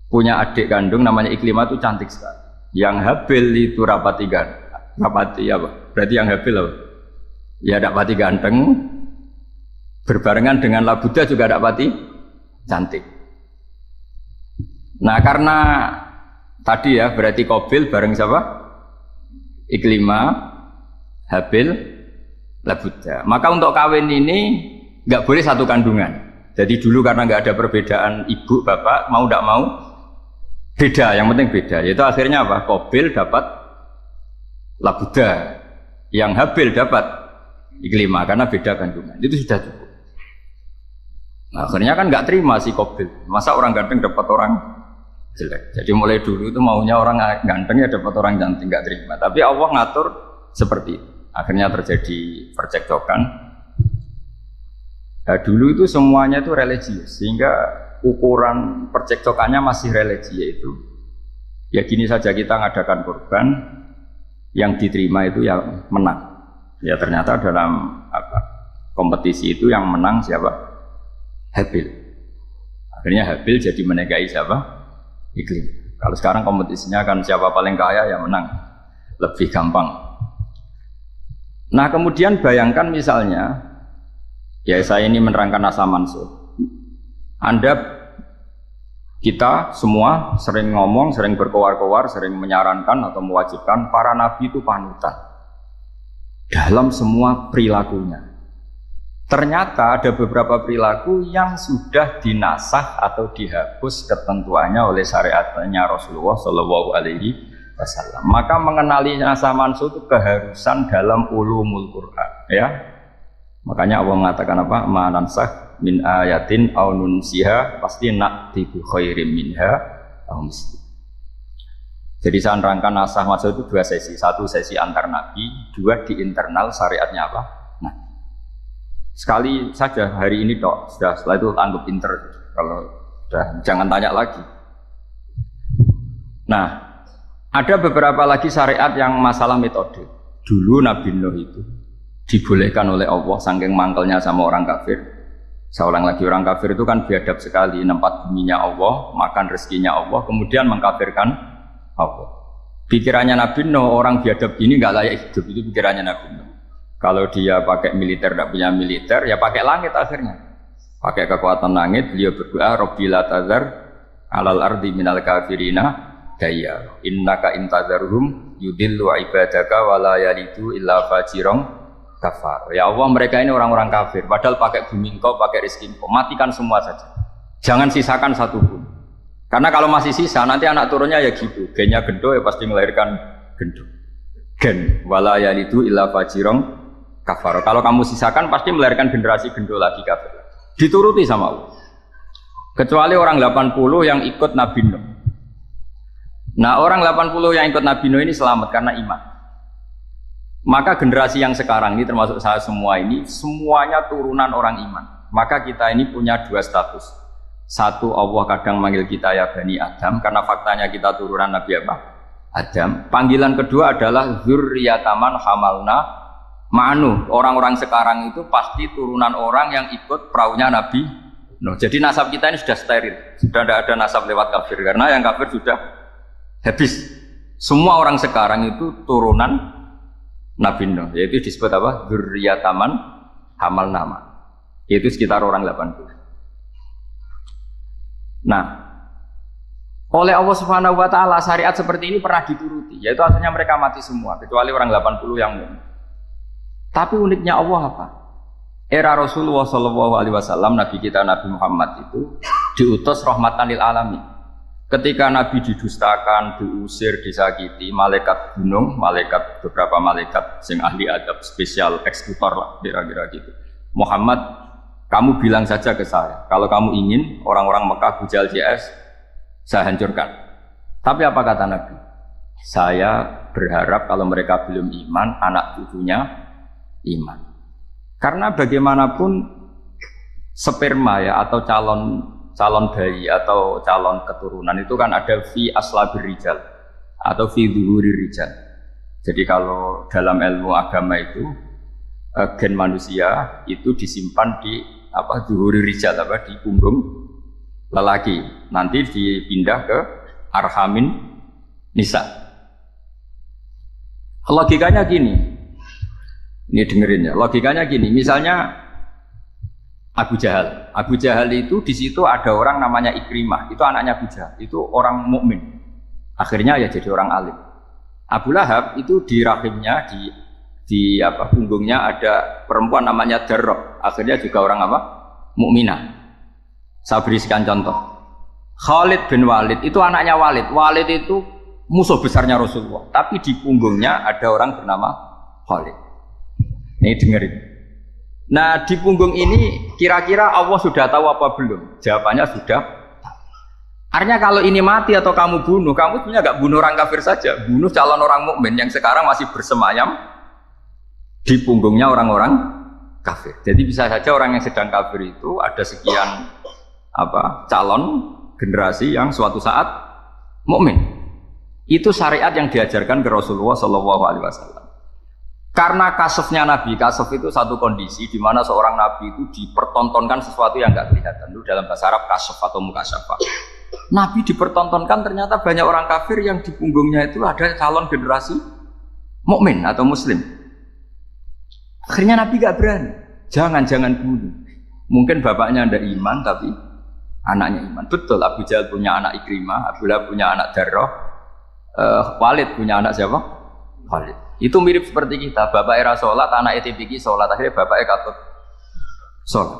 punya adik kandung namanya Iklimah itu cantik sekali. Yang Habil itu rapati apa? Berarti yang Habil apa? Ya rapati ganteng, berbarengan dengan Labuda juga rapati cantik. Nah karena tadi ya berarti Qabil bareng siapa? Iklimah, Habil, Labuda. Maka untuk kawin ini nggak boleh satu kandungan. Jadi dulu karena nggak ada perbedaan ibu bapak, mau tidak mau beda. Yang penting beda. Yaitu akhirnya apa? Qabil dapat Labuda, yang Habil dapat Iklimah karena beda kandungan. Itu sudah cukup. Nah, akhirnya kan nggak terima si Qabil. Masa orang ganteng dapat orang jelek. Jadi mulai dulu itu maunya orang ganteng ya dapat orang cantik, nggak terima. Tapi Allah ngatur seperti itu. Akhirnya terjadi percekcokan. Nah, dulu itu semuanya itu religius, sehingga ukuran percekcokannya masih religi, yaitu ya gini saja, kita ngadakan kurban, yang diterima itu yang menang. Ya ternyata dalam kompetisi itu yang menang siapa? Habil. Akhirnya Habil jadi menikahi siapa? Iklim. Kalau sekarang kompetisinya kan siapa paling kaya yang menang, lebih gampang. Nah kemudian bayangkan misalnya, ya saya ini menerangkan asal mansur. Kita semua sering ngomong, sering berkoar-koar, sering menyarankan atau mewajibkan para nabi itu panutan dalam semua perilakunya. Ternyata ada beberapa perilaku yang sudah dinasah atau dihapus ketentuannya oleh syariatnya Rasulullah Shallallahu Alaihi Wasallam. Maka mengenali nasah mansukh itu keharusan dalam ulumul Quran, ya. Makanya Allah mengatakan apa? Ma nansakh min ayatin aw nunsiha pasti na'ti bi khairim minha aw misli. Jadi saya nerangkan nasah mansukh itu dua sesi. Satu sesi antar nabi, dua di internal syariatnya apa? Nah, sekali saja hari ini dok, sudah setelah itu anggap pinter. Kalau sudah jangan tanya lagi. Nah, ada beberapa lagi syariat yang masalah metode. Dulu Nabi Nuh itu dibolehkan oleh Allah saking mangkelnya sama orang kafir. Seorang lagi orang kafir itu kan biadab sekali, nempat buminya Allah, makan rezekinya Allah, kemudian mengkafirkan Allah. Pikirannya Nabi Nuh, orang biadab gini nggak layak hidup, itu pikirannya Nabi Nuh. Kalau dia pakai militer, tidak punya militer, ya pakai langit akhirnya. Pakai kekuatan langit, beliau berdoa, Rabbi la tazar alal ardi minal kafirina daya. Innaka intazarhum yudillu ibadaka wa la yalidu illa fajirong kafar. Ya Allah, mereka ini orang-orang kafir, padahal pakai bumi engkau, pakai rezeki engkau, matikan semua saja. Jangan sisakan satu pun. Karena kalau masih sisa, nanti anak turunnya ya gitu. Gennya gendo ya pasti melahirkan gendo. Gen wala yalidu illa fajirong kafar. Kalau kamu sisakan pasti melahirkan generasi gendo lagi kafir. Dituruti sama Allah. Kecuali orang 80 yang ikut Nabi Nuh. Nah, orang 80 yang ikut Nabi Nuh ini selamat karena iman. Maka generasi yang sekarang ini termasuk saya semua ini semuanya turunan orang iman. Maka kita ini punya dua status. Satu, Allah kadang manggil kita ya Bani Adam karena faktanya kita turunan Nabi apa? Adam. Panggilan kedua adalah dzurriyyataman hamalna ma'nu. Orang-orang sekarang itu pasti turunan orang yang ikut perahunya Nabi Nuh. Jadi nasab kita ini sudah steril. Sudah tidak ada nasab lewat kafir karena yang kafir sudah habis. Semua orang sekarang itu turunan Nabi Nuh, yaitu disebut apa? Dzurriyyataman hamalna ma. Yaitu sekitar orang 80. Nah, oleh Allah Subhanahu wa taala syariat seperti ini pernah dituruti, yaitu akhirnya mereka mati semua kecuali orang 80 yang mukmin. Tapi uniknya Allah apa? Era Rasulullah Shallallahu Alaihi Wasallam, Nabi kita Nabi Muhammad itu diutus rahmatan lil alamin. Ketika Nabi didustakan, diusir, disakiti, malaikat gunung, beberapa malaikat yang ahli adab spesial eksekutor lah kira-kira gitu. Muhammad Kamu bilang saja ke saya, kalau kamu ingin orang-orang Mekah Abu Jahal CS, saya hancurkan. Tapi apa kata Nabi? Saya berharap kalau mereka belum iman, anak cucunya iman. Karena bagaimanapun sperma ya atau calon bayi atau calon keturunan itu kan ada fi aslabir rijal atau fi dhuhuri rijal. Jadi kalau dalam ilmu agama itu gen manusia itu disimpan di dhuhuri rijal di punggung lelaki. Nanti dipindah ke arhamin nisa. Logikanya gini. Ini dengerin ya. Logikanya gini, misalnya Abu Jahal. Abu Jahal itu di situ ada orang namanya Ikrimah. Itu anaknya Abu Jahal. Itu orang mukmin. Akhirnya ya jadi orang alim. Abu Lahab itu di rahimnya di punggungnya ada perempuan namanya Darrah. Akhirnya juga orang mukminah. Saya berikan contoh. Khalid bin Walid itu anaknya Walid. Walid itu musuh besarnya Rasulullah. Tapi di punggungnya ada orang bernama Khalid. Ini dengerin. Nah di punggung ini kira-kira Allah sudah tahu apa belum? Jawabannya sudah. Artinya kalau ini mati atau kamu bunuh, kamu sebenarnya nggak bunuh orang kafir saja, bunuh calon orang mukmin yang sekarang masih bersemayam di punggungnya orang-orang kafir. Jadi bisa saja orang yang sedang kafir itu ada sekian calon generasi yang suatu saat mukmin. Itu syariat yang diajarkan ke Rasulullah SAW. Karena kasofnya Nabi, kasof itu satu kondisi di mana seorang Nabi itu dipertontonkan sesuatu yang nggak kelihatan. Itu dalam bahasa Arab kasof atau mukasyafa. Nabi dipertontonkan ternyata banyak orang kafir yang di punggungnya itu ada calon generasi mukmin atau muslim. Akhirnya Nabi gak berani. Jangan bunuh. Mungkin bapaknya ada iman tapi anaknya iman. Betul, Abu Jahal punya anak Ikrimah, Abu Lahab punya anak Darrah, Walid punya anak siapa? Walid. Itu mirip seperti kita. Bapaknya sholat, anak ETPK sholat, akhirnya bapaknya katut sholat.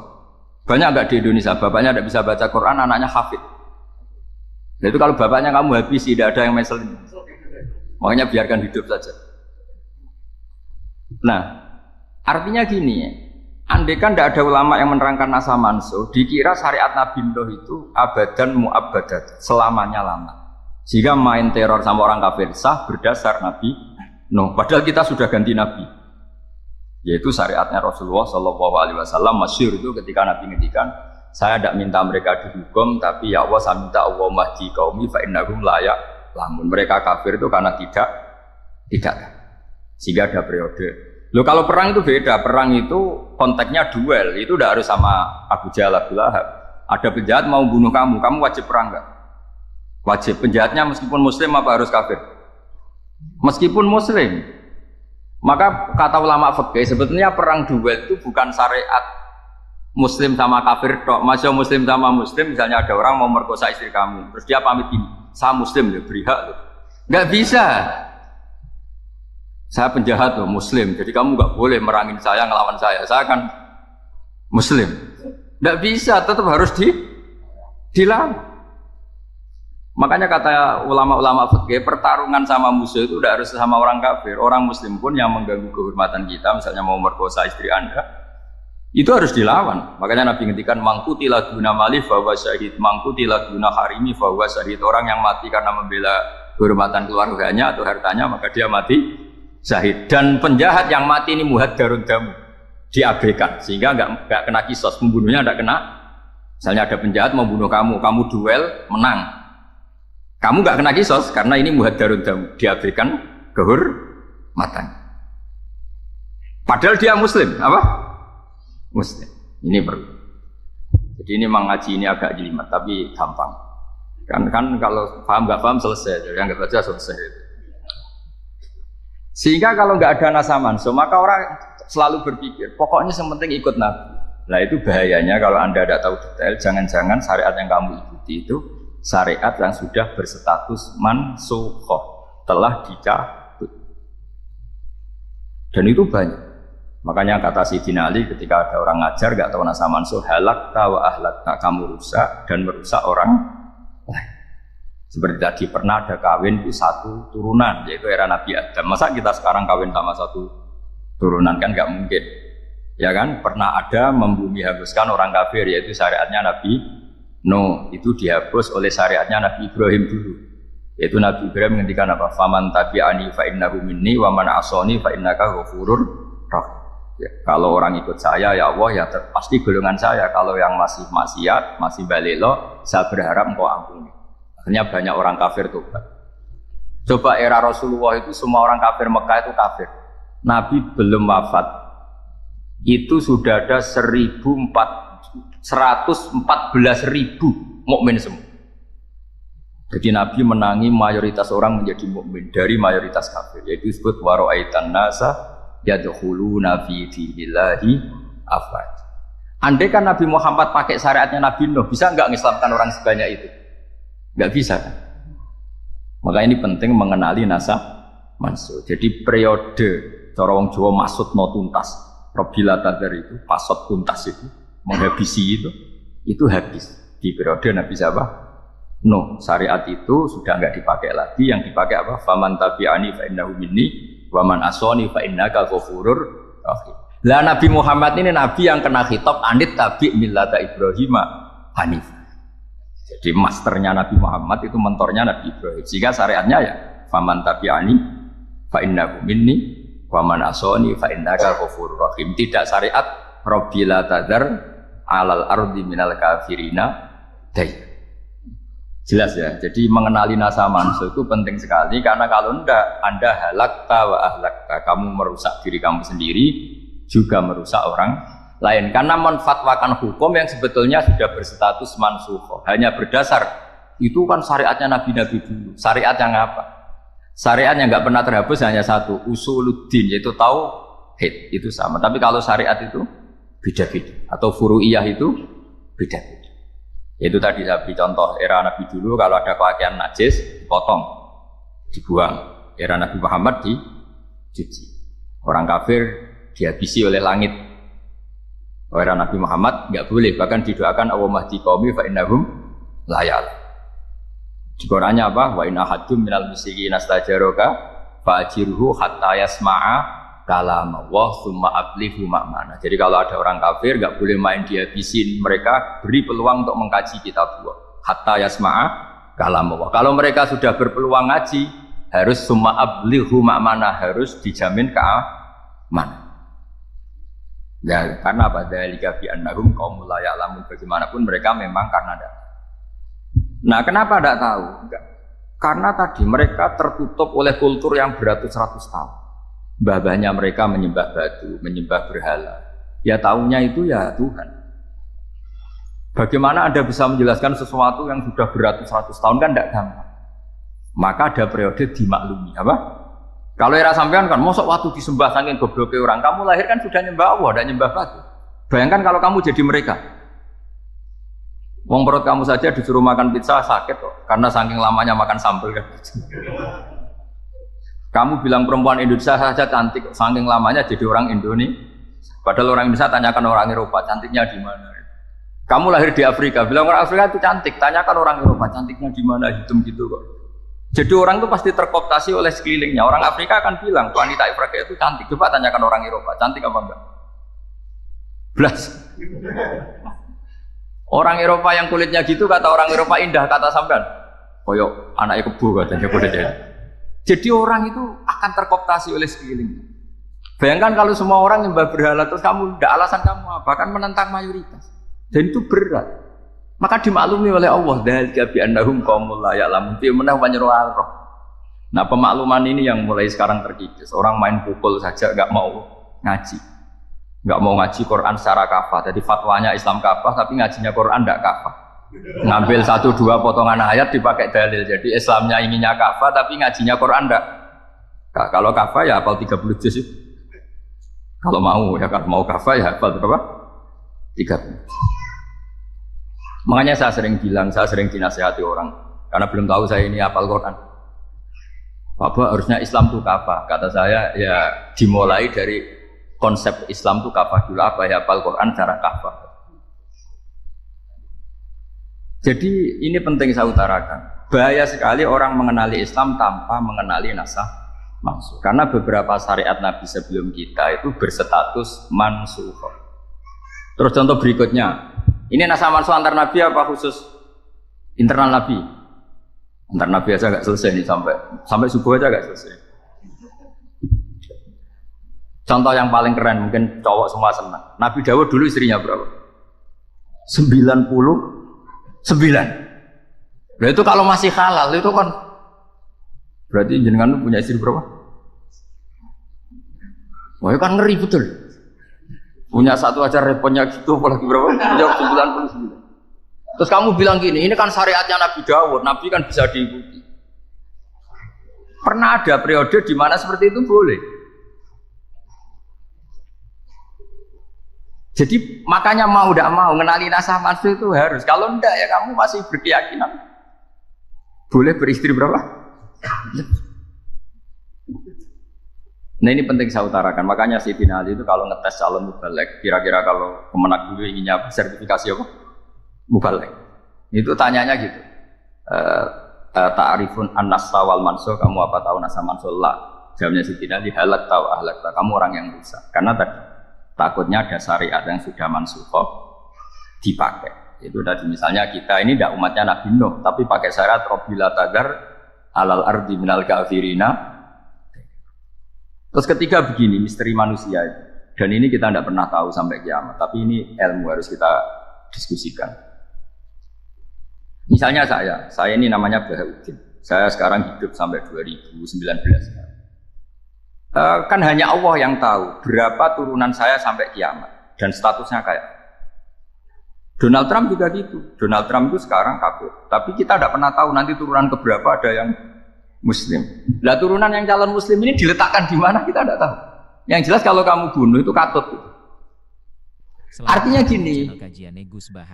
Banyak gak di Indonesia? Bapaknya tidak bisa baca Quran, anaknya hafid. Nah, itu kalau bapaknya kamu habis, tidak ada yang meselin. Makanya biarkan hidup saja. Nah, artinya gini, andaikan tidak ada ulama yang menerangkan nasa mansuh, dikira syariat Nabi Nuh itu abadan mu'abbadat, selamanya lama. Sehingga main teror sama orang kafir sah berdasar Nabi Nuh. Padahal kita sudah ganti Nabi. Yaitu syariatnya Rasulullah SAW masyhur itu ketika Nabi ngendikan, saya tidak minta mereka dihukum, tapi ya Allah saya minta Allah mahdi qaumi fa innahum la ya'lamun. Mereka kafir itu karena tidak. Sehingga ada periode. Loh kalau perang itu beda, perang itu konteksnya duel, itu tidak harus sama Abu Jahal, Abu Lahab. Ada penjahat mau bunuh kamu wajib perang enggak? Wajib. Penjahatnya meskipun muslim apa harus kafir? Meskipun muslim. Maka kata ulama fikih sebetulnya perang duel itu bukan syariat muslim sama kafir tok. Masya muslim sama muslim, misalnya ada orang mau merkosa istri kamu, terus dia pamit gini, saya muslim ya, beri hak loh. Nggak bisa. Saya penjahat loh, muslim, jadi kamu nggak boleh merangin saya, ngelawan saya kan muslim. Nggak bisa, tetap harus dilawan. Makanya kata ulama-ulama fikih, pertarungan sama musuh itu tidak harus sama orang kafir. Orang muslim pun yang mengganggu kehormatan kita, misalnya mau merkosa istri Anda, itu harus dilawan. Makanya Nabi ngendikan mangkutila guna mali fahuwa syahid, mangkutila guna harimi fahuwa syahid. Orang yang mati karena membela kehormatan keluarganya atau hartanya, maka dia mati syahid. Dan penjahat yang mati ini muhaddarun damu, diabaikan sehingga nggak kena kisos, pembunuhnya nggak kena. Misalnya ada penjahat mau bunuh kamu duel menang, kamu nggak kena kisos karena ini muhaddarun damu, diabaikan kehormatan. Padahal dia muslim, apa? Muslim. Ini perlu. Jadi ini mengaji ini agak jelimet tapi gampang. Kan kalau paham nggak paham selesai, jadi yang nggak baca selesai. Sehingga kalau nggak ada nasa mansuh, maka orang selalu berpikir pokoknya yang penting ikut Nabi. Nah itu bahayanya kalau Anda tidak tahu detail, jangan-jangan syariat yang kamu ikuti itu syariat yang sudah berstatus mansukhoh, telah dicabut. Dan itu banyak. Makanya kata Sayyidina Ali ketika ada orang ngajar gak tahu nasa mansuh, halakta wa ahlakta, kamu rusak dan merusak orang lain. Seperti tadi pernah ada kawin itu satu turunan, yaitu era Nabi Adam. Masa kita sekarang kawin sama satu turunan, kan gak mungkin. Ya kan, pernah ada membumi hanguskan orang kafir, yaitu syariatnya Nabi Nuh, itu dihapus oleh syariatnya Nabi Ibrahim dulu. Yaitu Nabi Ibrahim menghentikan apa? Faman tabi'ani fa innahu minni wa man asani fa innaka ghafurur rahim. Ya, kalau orang ikut saya ya Allah ya pasti golongan saya. Kalau yang masih maksiat, masih balelo, saya berharap engkau ampuni. Akhirnya banyak orang kafir tobat. Coba era Rasulullah itu semua orang kafir Mekah itu kafir. Nabi belum wafat. Itu sudah ada 114.000 mukmin semua. Jadi Nabi menangi mayoritas orang menjadi mukmin dari mayoritas kafir. Yaitu disebut wara'aitan nasa yadkhuluna fi dinillahi afwaj. Andai kan Nabi Muhammad pakai syariatnya Nabi Nuh, bisa enggak mengislamkan orang sebanyak itu? Enggak bisa kan? Maka ini penting mengenali nasab mansur. Jadi periode cara wong Jawa maksud no tuntas. Robila tadar itu, pasot tuntas itu, menghabisi itu habis. Di periode Nabi siapa? No, syariat itu sudah enggak dipakai lagi. Yang dipakai apa? Faman tabi'ani fa innahu minni wa man asani fa innaka ghafurur rahim. Lah Nabi Muhammad ini Nabi yang kena khitab anit tabi' millata Ibrahim hanif. Jadi masternya Nabi Muhammad itu mentornya Nabi Ibrahim. Sehingga syariatnya ya faman tabi'ani fa innahu minni wa man asani fa innaka ghafurur rahim. Tidak syariat Rabbila tadar alal ardi minal kafirina day. Jelas ya. Jadi mengenali nasa manusia itu penting sekali karena kalau enggak Anda halakta wa ahlakta, kamu merusak diri kamu sendiri juga merusak orang lain karena menfatwakan hukum yang sebetulnya sudah berstatus mansukh hanya berdasar itu kan syariatnya nabi-nabi dulu. Syariat yang apa? Syariat yang nggak pernah terhapus hanya satu, usuluddin, yaitu tauhid, itu sama. Tapi kalau syariat itu beda-beda, atau furu'iyah itu beda-beda. Yaitu tadi saya beri contoh era Nabi dulu, kalau ada pakaian najis, dipotong, dibuang. Era Nabi Muhammad dicuci. Orang kafir dihabisi oleh langit. Era Nabi Muhammad nggak boleh, bahkan didoakan Allahumma hdi qaumi fa innahum la ya'lamun. Di Qur'annya apa? Wa in ahadum minal musyrikin astajaraka fa'jirhu hatta yasma'a kalam Allah tsumma ablighu ma'mana. Jadi kalau ada orang kafir enggak boleh main dihabisin, mereka beri peluang untuk mengkaji kitab Allah. Hatta yasma'a kalam Allah. Kalau mereka sudah berpeluang ngaji, harus tsumma ablighu ma'mana, harus dijamin keamanan. Ya, karena pada dzalika bi annahum qaumul la ya'lamun, bagaimanapun mereka memang karena ada. Nah, kenapa tidak tahu? Enggak. Karena tadi mereka tertutup oleh kultur yang beratus-ratus tahun. Mbah-mbahnya mereka menyembah batu, menyembah berhala. Ya tahunya itu ya Tuhan. Bagaimana Anda bisa menjelaskan sesuatu yang sudah beratus-ratus tahun kan tidak gampang. Maka ada periode dimaklumi. Apa? Kalau era sampean kan, mosok waktu disembah saking gobloknya orang, kamu lahir kan sudah nyembah Allah, tidak nyembah batu. Bayangkan kalau kamu jadi mereka. Wong perut kamu saja disuruh makan pizza sakit kok, karena saking lamanya makan sambal kan. Kamu bilang perempuan Indonesia saja cantik, saking lamanya jadi orang Indonesia. Padahal orang Indonesia tanyakan orang Eropa cantiknya di mana. Kamu lahir di Afrika, bilang orang Afrika itu cantik, tanyakan orang Eropa cantiknya di mana, hitam gitu kok. Jadi orang itu pasti terkooptasi oleh sekelilingnya. Orang Afrika akan bilang wanita Afrika itu cantik. Coba tanyakan orang Eropa, cantik apa enggak? Belas. Orang Eropa yang kulitnya gitu kata orang Eropa indah, kata sampean koyok anaknya kebo katanya kulitnya. Jadi orang itu akan terkooptasi oleh sekelilingnya. Bayangkan kalau semua orang nyembah berhala terus kamu tidak alasan kamu apa, kan menentang mayoritas. Dan itu berat. Maka dimaklumi oleh Allah dzalika bi annahum qaumul la ya'lamun fi manah panyeruan roh. Nah, pemakluman ini yang mulai sekarang terkikis. Orang main pukul saja enggak mau ngaji. Enggak mau ngaji Quran secara kafah. Jadi fatwanya Islam kafah tapi ngajinya Quran enggak kafah. Ngambil 1-2 potongan ayat dipakai dalil. Jadi Islamnya inginnya kafah tapi ngajinya Quran enggak. Nah, kalau kafah ya hafal 30 juz itu. Kalau mau ya kan mau kafah ya hafal berapa? 30. Makanya saya sering bilang, saya sering dinasihati orang karena belum tahu saya ini hafal Quran. Bapak harusnya Islam itu kafah. Kata saya ya dimulai dari konsep Islam itu kafah dulu, apa ya hafal Quran secara kafah. Jadi ini penting saya utarakan. Bahaya sekali orang mengenali Islam tanpa mengenali nasah mansuh. Karena beberapa syariat Nabi sebelum kita itu berstatus mansuh. Terus contoh berikutnya, ini nasah mansuh antar Nabi apa khusus internal Nabi? Antar Nabi aja nggak selesai nih sampai subuh aja nggak selesai. Contoh yang paling keren mungkin cowok semua senang. Nabi Dawud dulu istrinya berapa? 99. Nah itu kalau masih halal itu kan berarti jenengan punya istri berapa? Wah itu kan ngeri betul. Punya satu aja repotnya gitu apalagi berapa? Jawab 99. Terus kamu bilang gini, ini kan syariatnya Nabi Dawud, Nabi kan bisa diikuti. Pernah ada periode di mana seperti itu boleh. Jadi makanya mau tidak mau ngenali nasah mansuh itu harus. Kalau enggak ya kamu masih berkeyakinan boleh beristri berapa? Nah ini penting saya utarakan. Makanya Sayyidina Ali itu kalau ngetes calon mubalek, kira-kira kalau kemenak dulu inginnya sertifikasi apa? Mubalek. Itu tanyanya gitu. Ta'arifun an-nasa wal mansuh, kamu apa tahu nasah mansuh? La. Jawabnya Sayyidina Ali, halak tahu ahlak. Kamu orang yang rusak. Karena tadi takutnya ada syariat yang sudah mansukhah dipakai. Itu tadi misalnya kita ini tidak umatnya Nabi Nuh, tapi pakai syarat Robbila tadar alal ardi minal kafirina. Terus ketiga begini, misteri manusia itu. Dan ini kita tidak pernah tahu sampai kiamat, tapi ini ilmu harus kita diskusikan. Misalnya saya ini namanya Bahaudin. Saya sekarang hidup sampai 2019. Kan hanya Allah yang tahu berapa turunan saya sampai kiamat dan statusnya kayak Donald Trump juga gitu. Donald Trump itu sekarang kafir, tapi kita tidak pernah tahu nanti turunan keberapa ada yang Muslim. Lah turunan yang calon Muslim ini diletakkan di mana kita tidak tahu. Yang jelas kalau kamu bunuh itu katut. Artinya gini,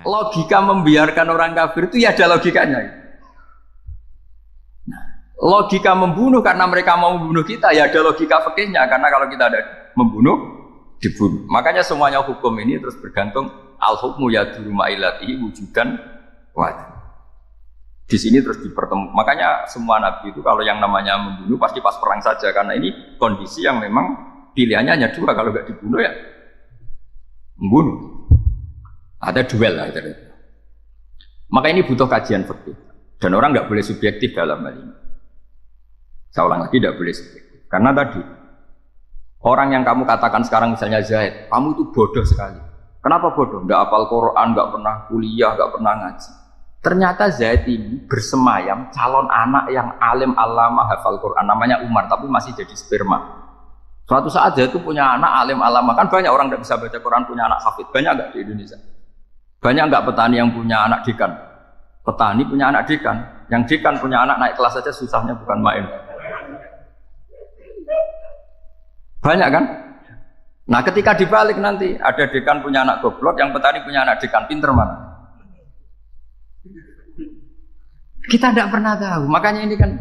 logika membiarkan orang kafir itu ya ada logikanya. Logika membunuh karena mereka mau membunuh kita ya ada logika fikihnya, karena kalau kita ada membunuh dibunuh. Makanya semuanya hukum ini terus bergantung al-hukmu yaduru ma'ilatihi wujudan wajib. Di sini terus dipertemukan. Makanya semua nabi itu kalau yang namanya membunuh pasti pas perang saja, karena ini kondisi yang memang pilihannya hanya dua, kalau nggak dibunuh ya membunuh. Ada duel lah itu. Maka ini butuh kajian fikih dan orang nggak boleh subjektif dalam hal ini. Saya ulang lagi, tidak boleh subjektif. Karena tadi orang yang kamu katakan sekarang misalnya Zaid, kamu itu bodoh sekali. Kenapa bodoh? Nggak hafal Quran, nggak pernah kuliah, nggak pernah ngaji. Ternyata Zaid ini bersemayam calon anak yang alim alama hafal Quran, namanya Umar, tapi masih jadi sperma. Suatu saat Zaid itu punya anak alim alama, kan banyak orang tidak bisa baca Quran punya anak hafid, banyak nggak di Indonesia? Banyak nggak petani yang punya anak dekan? Petani punya anak dekan, yang dekan punya anak naik kelas saja susahnya bukan main. Banyak kan? Nah ketika dibalik nanti ada dekan punya anak goblok, yang petani punya anak dekan pinter mana? Kita tidak pernah tahu. Makanya ini kan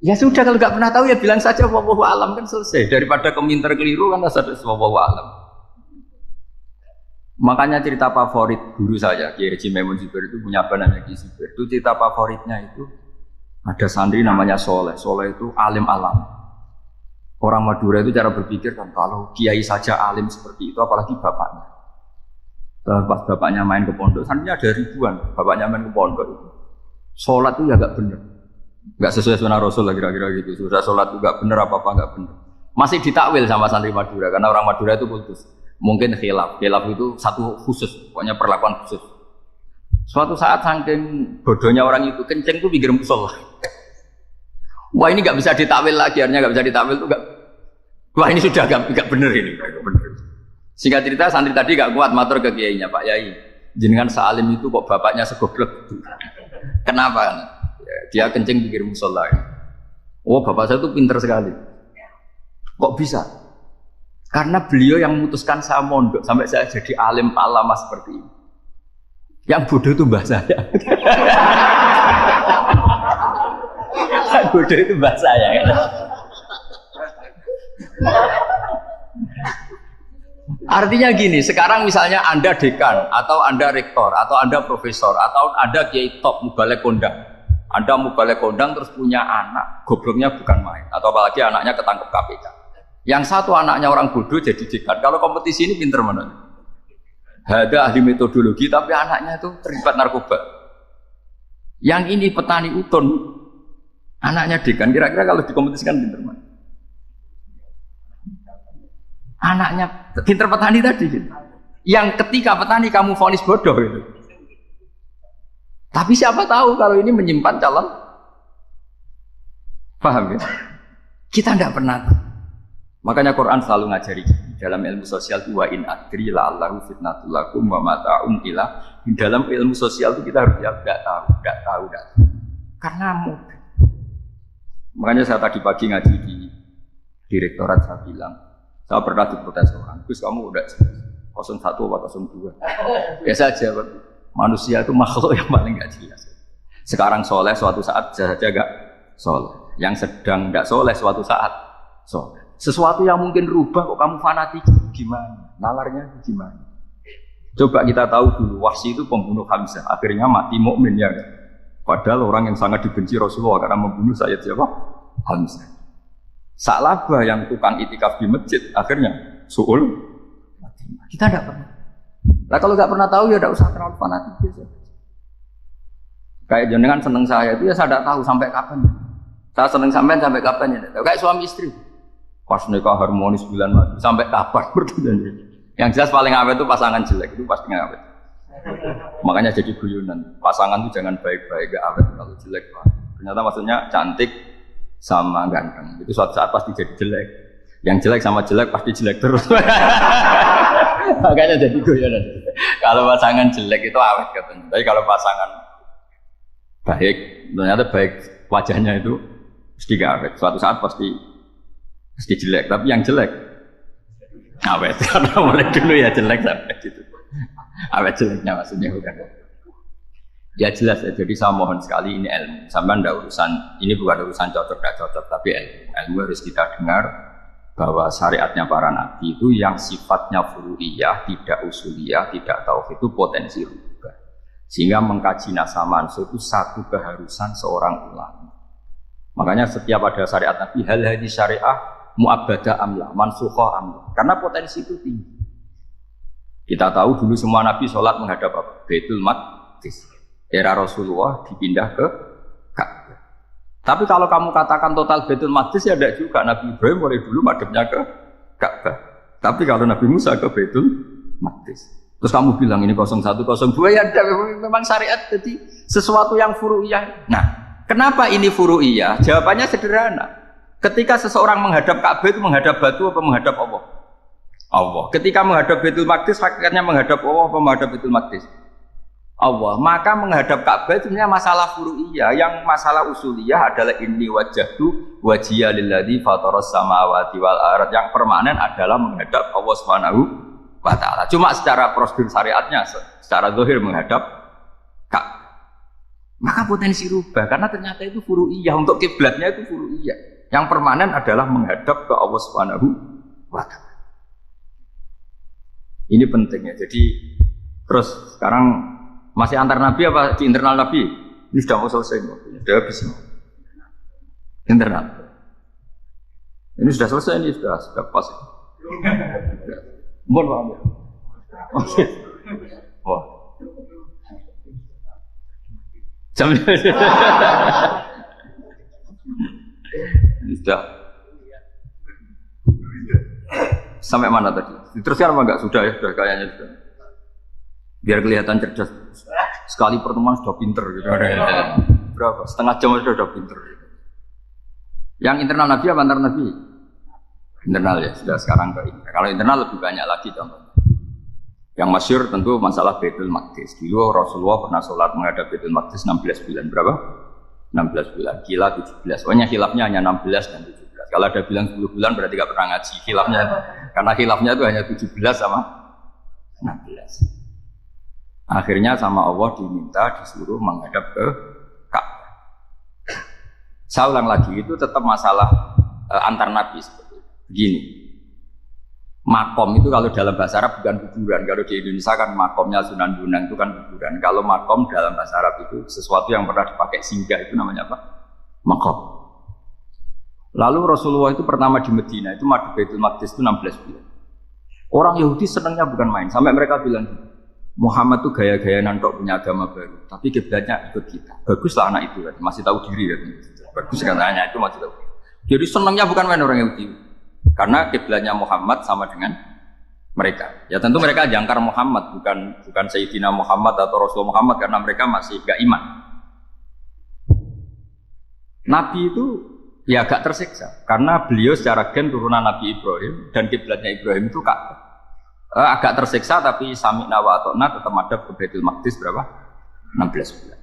ya sudah, kalau nggak pernah tahu ya bilang saja wallahu alam, kan selesai. Daripada keminter keliru kan ada wallahu alam. Makanya cerita favorit guru saya Kiai Haji Maimun Zubair itu punya apa namanya Kiai Zubair. Itu cerita favoritnya itu ada santri namanya Soleh. Soleh itu alim alam. Orang Madura itu cara berpikir kan kalau kiai saja alim seperti itu, apalagi bapaknya. Pas bapaknya main ke pondok, santrinya ada ribuan. Bapaknya main ke pondok itu, sholat itu ya gak bener, gak sesuai sunnah Rasul lah kira-kira gitu. Sudah sholat itu gak bener, apa-apa gak bener. Masih ditakwil sama santri Madura, karena orang Madura itu kultus. Mungkin khilaf itu satu khusus, pokoknya perlakuan khusus. Suatu saat saking bodohnya orang itu, kenceng tuh pinggir musola. Wah ini nggak bisa ditakwil lagi, akhirnya nggak bisa ditakwil tuh nggak. Wah ini sudah nggak bener ini, nggak bener. Singkat cerita santri tadi nggak kuat matur ke kiainya, Pak Yai, jenengan sealim itu kok bapaknya segoblok itu. Kenapa? Ya, dia kencing pikir musola. Oh bapak saya itu pinter sekali. Kok bisa? Karena beliau yang memutuskan saya mondok sampai saya jadi alim alama seperti ini. Yang bodoh itu mbah saya. Bodoh itu mbah saya kan. Artinya gini, sekarang misalnya Anda dekan atau Anda rektor atau Anda profesor atau Anda kiai top mubalek kondang, Anda mau balik kondang terus punya anak, gobloknya bukan main. Atau apalagi anaknya ketangkep KPK. Yang satu anaknya orang bodoh jadi dekan. Kalau kompetisi ini pinter mana? Ada ahli metodologi tapi anaknya itu terlibat narkoba. Yang ini petani utun, anaknya dekan. Kira-kira kalau dikompetisikan pinter mana? Anaknya pinter petani tadi. Gitu. Yang ketika petani kamu vonis bodoh gitu. Tapi siapa tahu kalau ini menyimpan calon, paham ya? Kita tidak pernah. Makanya Quran selalu ngajari dalam ilmu sosial wa in adri la'allahu fitnatul lakum wa mata'un ila. Dalam ilmu sosial itu kita harus jawab tidak tahu. Karena mudah. Makanya saya tadi pagi ngaji di direktorat saya bilang, saya pernah diprotes orang, Gus kamu udah 01 atau 02. Biasa aja Pak. Manusia itu makhluk yang paling gak jelas. Sekarang soleh suatu saat saja gak soleh. Yang sedang gak soleh suatu saat soleh. Sesuatu yang mungkin rubah kok kamu fanatik gimana? Nalarnya gimana? Coba kita tahu dulu Wahsy itu pembunuh Hamzah. Akhirnya mati mukmin ya. Padahal orang yang sangat dibenci Rasulullah karena membunuh Sayyid siapa? Hamzah. Sa'labah yang tukang itikaf di masjid akhirnya su'ul. Kita tidak pernah. Nah kalau nggak pernah tahu ya tidak usah terlalu fanatik biasa. Kayak jenengan seneng saya itu ya saya tidak tahu sampai kapan. Saya seneng sampai kapan ya. Kayak suami istri. Pas nikah harmonis 9 mati sampai kapan bertanya. Yang jelas paling awet itu pasangan jelek itu pasti nggak awet. Makanya jadi guyonan. Pasangan itu jangan baik-baik gak awet kalau jelek. Ternyata maksudnya cantik sama ganteng. Itu suatu saat pasti jadi jelek. Yang jelek sama jelek pasti jelek terus. Makanya jadi guyonan. Kalau pasangan jelek itu awet katanya. Tapi kalau pasangan baik, ternyata baik wajahnya itu mesti gak awet. Suatu saat pasti jelek. Tapi yang jelek awet. Karena mulai dulu ya jelek sampai gitu. Awet jeleknya maksudnya bukan. Ya jelas ya. Jadi saya mohon sekali ini ilmu. Sampai ndak urusan ini bukan urusan cocok gak cocok, tapi ilmu. Ilmu harus kita dengar. Bahwa syariatnya para nabi itu yang sifatnya furu'iyah, tidak usuliyah, tidak tauhid itu potensi rubah. Sehingga mengkaji nasab mansukh itu satu keharusan seorang ulama. Makanya setiap ada syariat nabi, hal hadis syariah mu'abbadah amlah, mansukhah amlah. Karena potensi itu tinggi. Kita tahu dulu semua nabi sholat menghadap apa? Baitul Maqdis. Era Rasulullah dipindah ke Ka'bah. Tapi kalau kamu katakan total Baitul Maqdis ya tidak juga. Nabi Ibrahim mulai dulu madhabnya ke Ka'bah. Tapi kalau Nabi Musa ke Baitul Maqdis. Terus kamu bilang ini 01, 02 ya memang syariat jadi sesuatu yang furu'iyah. Nah, kenapa ini furu'iyah? Jawabannya sederhana. Ketika seseorang menghadap Ka'bah itu menghadap batu apa menghadap Allah? Allah. Ketika menghadap Baitul Maqdis hakikatnya menghadap Allah apa menghadap Baitul Maqdis? Allah. Maka menghadap Ka'bah itu sebenarnya masalah furu'iyah. Yang masalah usuliyah adalah inni wajjahtu wajhiya lilladzi fataras samawati wal ardh. Yang permanen adalah menghadap Allah Subhanahu wa taala. Cuma secara prosedur syariatnya secara zahir menghadap Ka'bah. Maka potensi rubah karena ternyata itu furu'iyah. Untuk kiblatnya itu furu'iyah. Yang permanen adalah menghadap ke Allah Subhanahu wa taala. Ini pentingnya. Jadi terus sekarang masih antar nabi apa di internal nabi? Ini sudah mau selesai, sudah habis. Internal. Ini sudah selesai, ini sudah pas. Mohon maaf ya. Oke. Wah. Jam ini sudah. Sampai mana tadi? Diteruskan apa enggak? Sudah ya, sudah kayaknya sudah. Biar kelihatan cerdas. Sekali pertemuan sudah pinter gitu. Berapa? Setengah jam sudah pinter. Yang internal nabi apa antar nabi? Internal ya, sudah sekarang ke internal. Kalau internal lebih banyak lagi contohnya. Yang masyhur tentu masalah Baitul Maqdis. Dulu Rasulullah pernah sholat menghadap Baitul Maqdis 16 bulan. Berapa? 16 bulan. Khilaf 17. Pokoknya khilafnya hanya 16 dan 17. Kalau ada bilang 10 bulan berarti gak pernah ngaji. Khilafnya, karena khilafnya itu hanya 17 sama 16. Akhirnya sama Allah diminta disuruh menghadap ke Ka'bah. Saya ulang lagi itu tetap masalah antar nabi seperti begini. Makom itu kalau dalam bahasa Arab bukan kuburan. Kalau di Indonesia kan makomnya Sunan Bonang itu kan kuburan. Kalau makom dalam bahasa Arab itu sesuatu yang pernah dipakai singgah, itu namanya apa? Makom. Lalu Rasulullah itu pertama di Medina itu madhep Baitul Maqdis itu 16 bulan. Orang Yahudi senangnya bukan main. Sampai mereka bilang, Muhammad tuh gaya-gaya nantok punya agama baru. Tapi kiblatnya ikut kita. Baguslah anak itu, masih tahu diri. Bagus katanya itu masih tahu. Jadi senangnya bukan main orang Yahudi. Karena kiblatnya Muhammad sama dengan mereka. Ya tentu mereka jangkar Muhammad, bukan Sayyidina Muhammad atau Rasul Muhammad, karena mereka masih gak iman. Nabi itu ya agak tersiksa karena beliau secara gen turunan Nabi Ibrahim dan kiblatnya Ibrahim itu agak tersiksa, tapi sami'na wa ata'na tetap madhab ke Baitul Maqdis berapa? 16 bulan.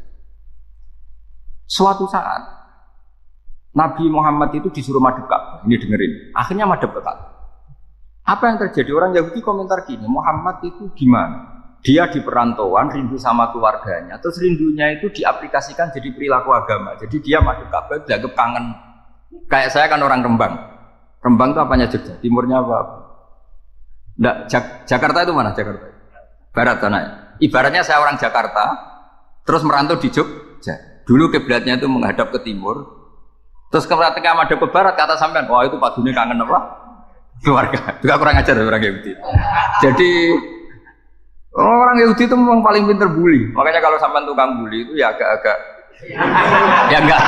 Suatu saat Nabi Muhammad itu disuruh madhep Ka'bah. Ini dengerin. Akhirnya madhep ke Ka'bah. Apa yang terjadi? Orang Yahudi komentar gini, Muhammad itu gimana? Dia di perantauan, rindu sama keluarganya. Terus rindunya itu diaplikasikan jadi perilaku agama. Jadi dia madhep Ka'bah, dianggap kangen. Kayak saya kan orang Rembang. Rembang itu apanya Jogja? Timurnya apa? Nggak, Jakarta itu mana? Jakarta Barat sana. Ibaratnya saya orang Jakarta, terus merantau di Jogja. Dulu kiblatnya itu menghadap ke timur. Terus ketika madhep ke barat, kata sampean, wah itu Pak Duni kangen apa? Keluarga. Juga kurang ajar orang Yahudi. Jadi orang Yahudi itu memang paling pinter bully. Makanya kalau sampean tukang bully itu ya agak-agak, ya enggak.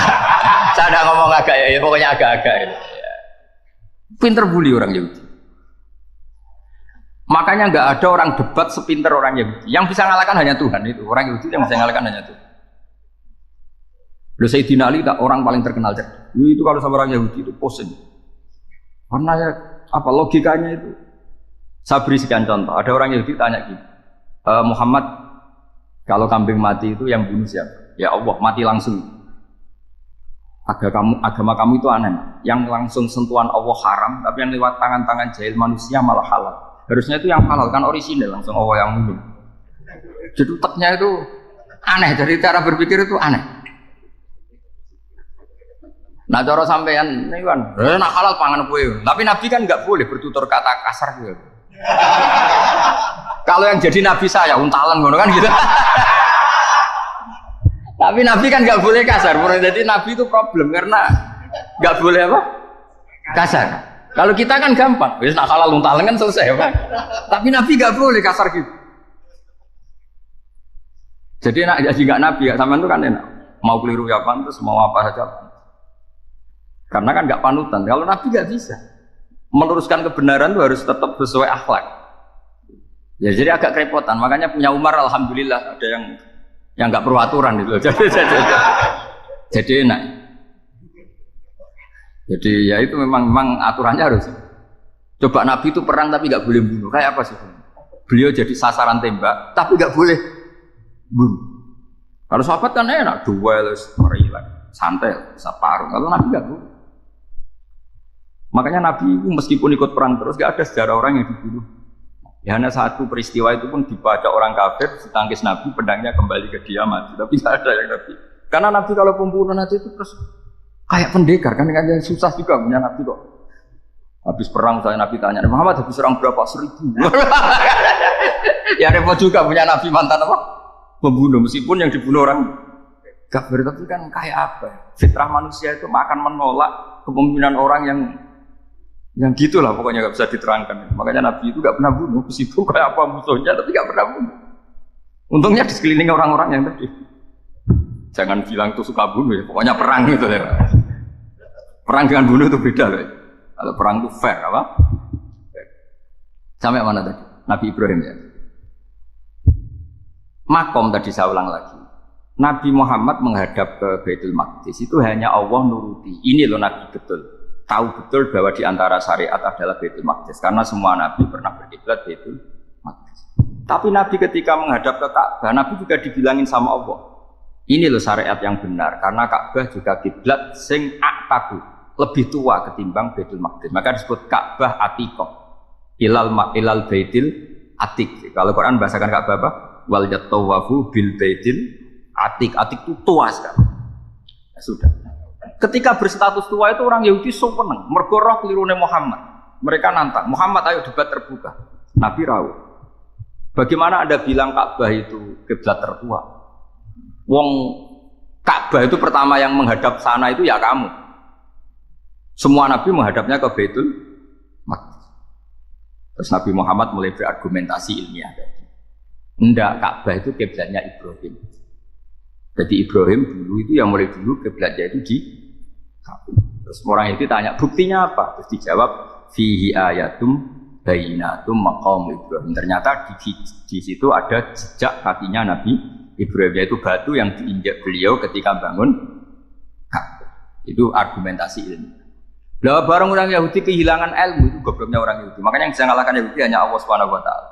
Saya tidak ngomong agak ya, pokoknya agak-agak. Ya. Pinter bully orang Yahudi. Makanya enggak ada orang debat sepinter orang Yahudi. Yang bisa ngalahkan hanya Tuhan itu. Orang Yahudi yang bisa ngalahkan hanya Tuhan. Lalu Sayyidina Ali tak orang paling terkenal cerdas. Itu kalau sama orang Yahudi itu pusing. Karena ya, apa logikanya itu? Saya beri sekian contoh. Ada orang Yahudi tanya gini, Muhammad, kalau kambing mati itu yang bunuh siapa? Ya Allah, mati langsung. Agama kamu itu aneh. Yang langsung sentuhan Allah haram, tapi yang lewat tangan-tangan jahil manusia malah halal. Harusnya itu yang halal kan orisinal, langsung Allah yang bunuh. Jadi teknya itu aneh. Dari cara berpikir itu aneh. Nah cara sampean ini kan, nak halal pangan kue. Tapi Nabi kan nggak boleh bertutur kata kasar gitu. Kalau yang jadi Nabi saya untalan ngono kan gitu. Tapi Nabi kan nggak boleh kasar. Jadi Nabi itu problem karena nggak boleh apa? Kasar. Kalau kita kan gampang, wis nak halal untalan kan selesai apa? Tapi Nabi nggak boleh kasar gitu. Jadi nak jadi nggak Nabi, sampean itu kan enak. Mau keliru ya pantas, mau apa saja. Karena kan nggak panutan. Kalau Nabi nggak bisa meluruskan kebenaran itu harus tetap sesuai akhlak. Ya jadi agak kerepotan. Makanya punya Umar alhamdulillah ada yang nggak perlu aturan itu. Jadi enak. Jadi ya itu memang aturannya harus. Coba Nabi itu perang tapi nggak boleh bunuh. Kayak apa sih? Beliau jadi sasaran tembak tapi nggak boleh bunuh. Kalau sahabat kan enak, duel, merilah, santai, separuh. Kalau Nabi nggak boleh. Makanya Nabi itu meskipun ikut perang terus, gak ada sejarah orang yang dibunuh. Ya hanya satu peristiwa itu pun dibaca orang kafir, ditangkis Nabi, pedangnya kembali ke dia mati. Tapi gak ada yang Nabi. Karena Nabi kalau pembunuh nanti itu terus kayak pendekar kan, yang susah juga punya Nabi kok. Habis perang saya Nabi tanya, Muhammad habis perang berapa? 1000. Ya repot juga punya Nabi mantan apa? Pembunuh, meskipun yang dibunuh orang kafir, tapi kan kayak apa? Fitrah manusia itu akan menolak kepemimpinan orang yang gitulah pokoknya nggak bisa diterangkan. Makanya Nabi itu nggak pernah bunuh, meskipun kayak apa musuhnya, tapi nggak pernah bunuh. Untungnya di sekeliling orang-orang yang tadi. Jangan bilang tuh suka bunuh ya, pokoknya perang gitu ya. Perang dengan bunuh itu beda loh. Kalau perang itu fair apa? Sampai mana tadi? Nabi Ibrahim ya. Makom tadi saya ulang lagi. Nabi Muhammad menghadap ke Baitul Maqdis itu hanya Allah nuruti. Ini loh Nabi betul. Tahu betul bahwa di antara syariat adalah Baitul Maqdis karena semua Nabi pernah berkiblat Baitul Maqdis. Tapi Nabi ketika menghadap ke Ka'bah, Nabi juga dibilangin sama Allah. Ini loh syariat yang benar karena Ka'bah juga kiblat sing aktaku, lebih tua ketimbang Baitul Maqdis. Maka disebut Ka'bah Atiqah. Ilal Baitil Atiq. Kalau Quran bahasakan Ka'bah apa? Wal yatawafu bil Baitil Atiq. Atiq itu tua sekali. Ya, sudah. Ketika berstatus tua itu orang Yahudi seneng, mergo roh kelirune Muhammad. Mereka nantang, Muhammad ayo debat terbuka. Nabi rawuh. Bagaimana Anda bilang Ka'bah itu kiblat tertua? Wong Ka'bah itu pertama yang menghadap sana itu ya kamu. Semua Nabi menghadapnya ke Baitul Maqdis. Terus Nabi Muhammad mulai berargumentasi ilmiah tadi. Enggak, Ka'bah itu kiblatnya Ibrahim. Jadi Ibrahim dulu itu yang mulai dulu kiblatnya itu di Ka'bah. Terus orang itu tanya, buktinya apa? Terus dijawab, fihi ayatum bayyinatum maqam Ibrahim. Ternyata di situ ada jejak kakinya Nabi Ibrahim, yaitu batu yang diinjak beliau ketika bangun Ka'bah. Itu argumentasi ilmiah. Lah barang orang Yahudi kehilangan ilmu, itu gobloknya orang Yahudi. Makanya yang bisa mengalahkan Yahudi hanya Allah Subhanahu wa taala.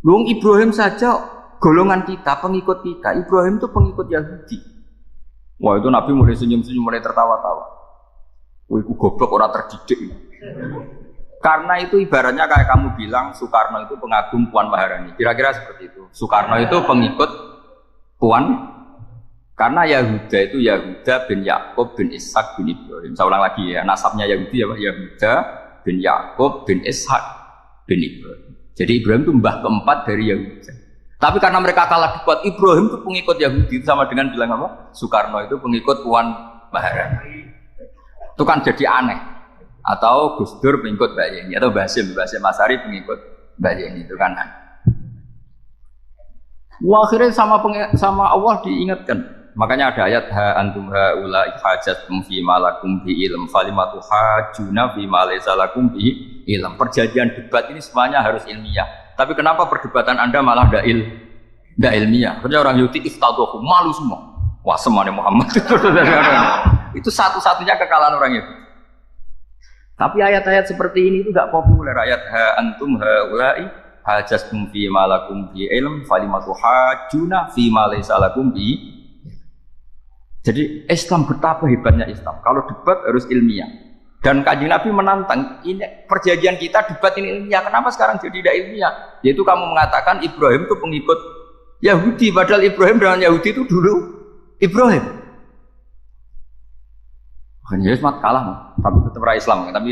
Luang Ibrahim saja golongan kita, pengikut kita. Ibrahim itu pengikut Yahudi. Wah, itu Nabi mulai senyum-senyum, mulai tertawa-tawa. Wah, itu goblok, orang terdidik. Karena itu ibaratnya kayak kamu bilang Soekarno itu pengagum Puan Maharani. Kira-kira seperti itu. Soekarno itu pengikut Puan. Karena Yahuda itu Yahuda bin Yakub bin Ishak bin Ibrahim. Saya ulang lagi ya, nasabnya Yahudi ya, Yahuda bin Yakub bin Ishak bin Ibrahim. Jadi Ibrahim itu mbah keempat dari Yahuda. Tapi karena mereka kalah debat, Ibrahim itu pengikut Yahudi, sama dengan bilang apa? Soekarno itu pengikut Puan Maharani. Itu kan jadi aneh. Atau Gus Dur pengikut Mbak Yeni, atau Basim Asari pengikut Mbak Yeni, itu kan aneh. Wah, akhirnya sama Allah diingatkan. Makanya ada ayat ha antum haula hajatum fi malakum bi ilm falimatu hajuna fi ma laysa lakum bi ilm. Perjanjian debat ini semuanya harus ilmiah. Tapi kenapa perdebatan Anda malah ndak ilmiah? Karena orang Yahudi iftadhu malu semua. Wah, semuanya Muhammad itu satu-satunya kekalahan orang Yahudi. Tapi ayat-ayat seperti ini itu enggak populer. Ayat ha antum haula hajatum fi malakum bi ilm falimatu hajuna fi ma laysa lakum bi. Jadi Islam, betapa hebatnya Islam. Kalau debat harus ilmiah. Dan Kanjeng Nabi menantang, ini perjanjian kita debat ini ilmiah. Kenapa sekarang jadi tidak ilmiah? Yaitu kamu mengatakan Ibrahim itu pengikut Yahudi, padahal Ibrahim dengan Yahudi itu dulu Ibrahim. Hanya Yesus kalah, tapi tetap orang Islam. Tapi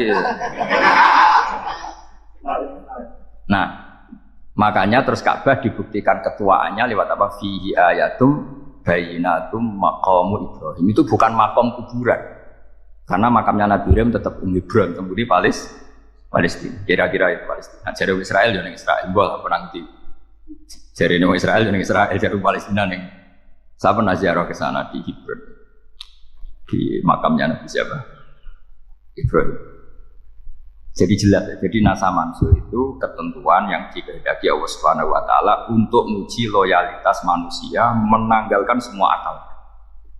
nah, makanya terus Ka'bah dibuktikan ketuaannya lewat apa? Fihi ayatum bayyinatum maqamu Ibrahim. Itu bukan makam kuburan. Karena makamnya Nabi Ibrahim tetap di Hebron, kemudian Palestina. Kira-kira itu Palestina. Jadi Israel jadi Israel, boleh perang di. Jadi Israel jadi Israel, jadi Palestina nih. Saya pernah ziarah ke sana di Hebron. Di makamnya Nabi siapa? Ibrahim. Jadi jelas, jadi nasa mansuh itu ketentuan yang dikehendaki Allah Subhanahu wa taala untuk menguji loyalitas manusia, menanggalkan semua akal.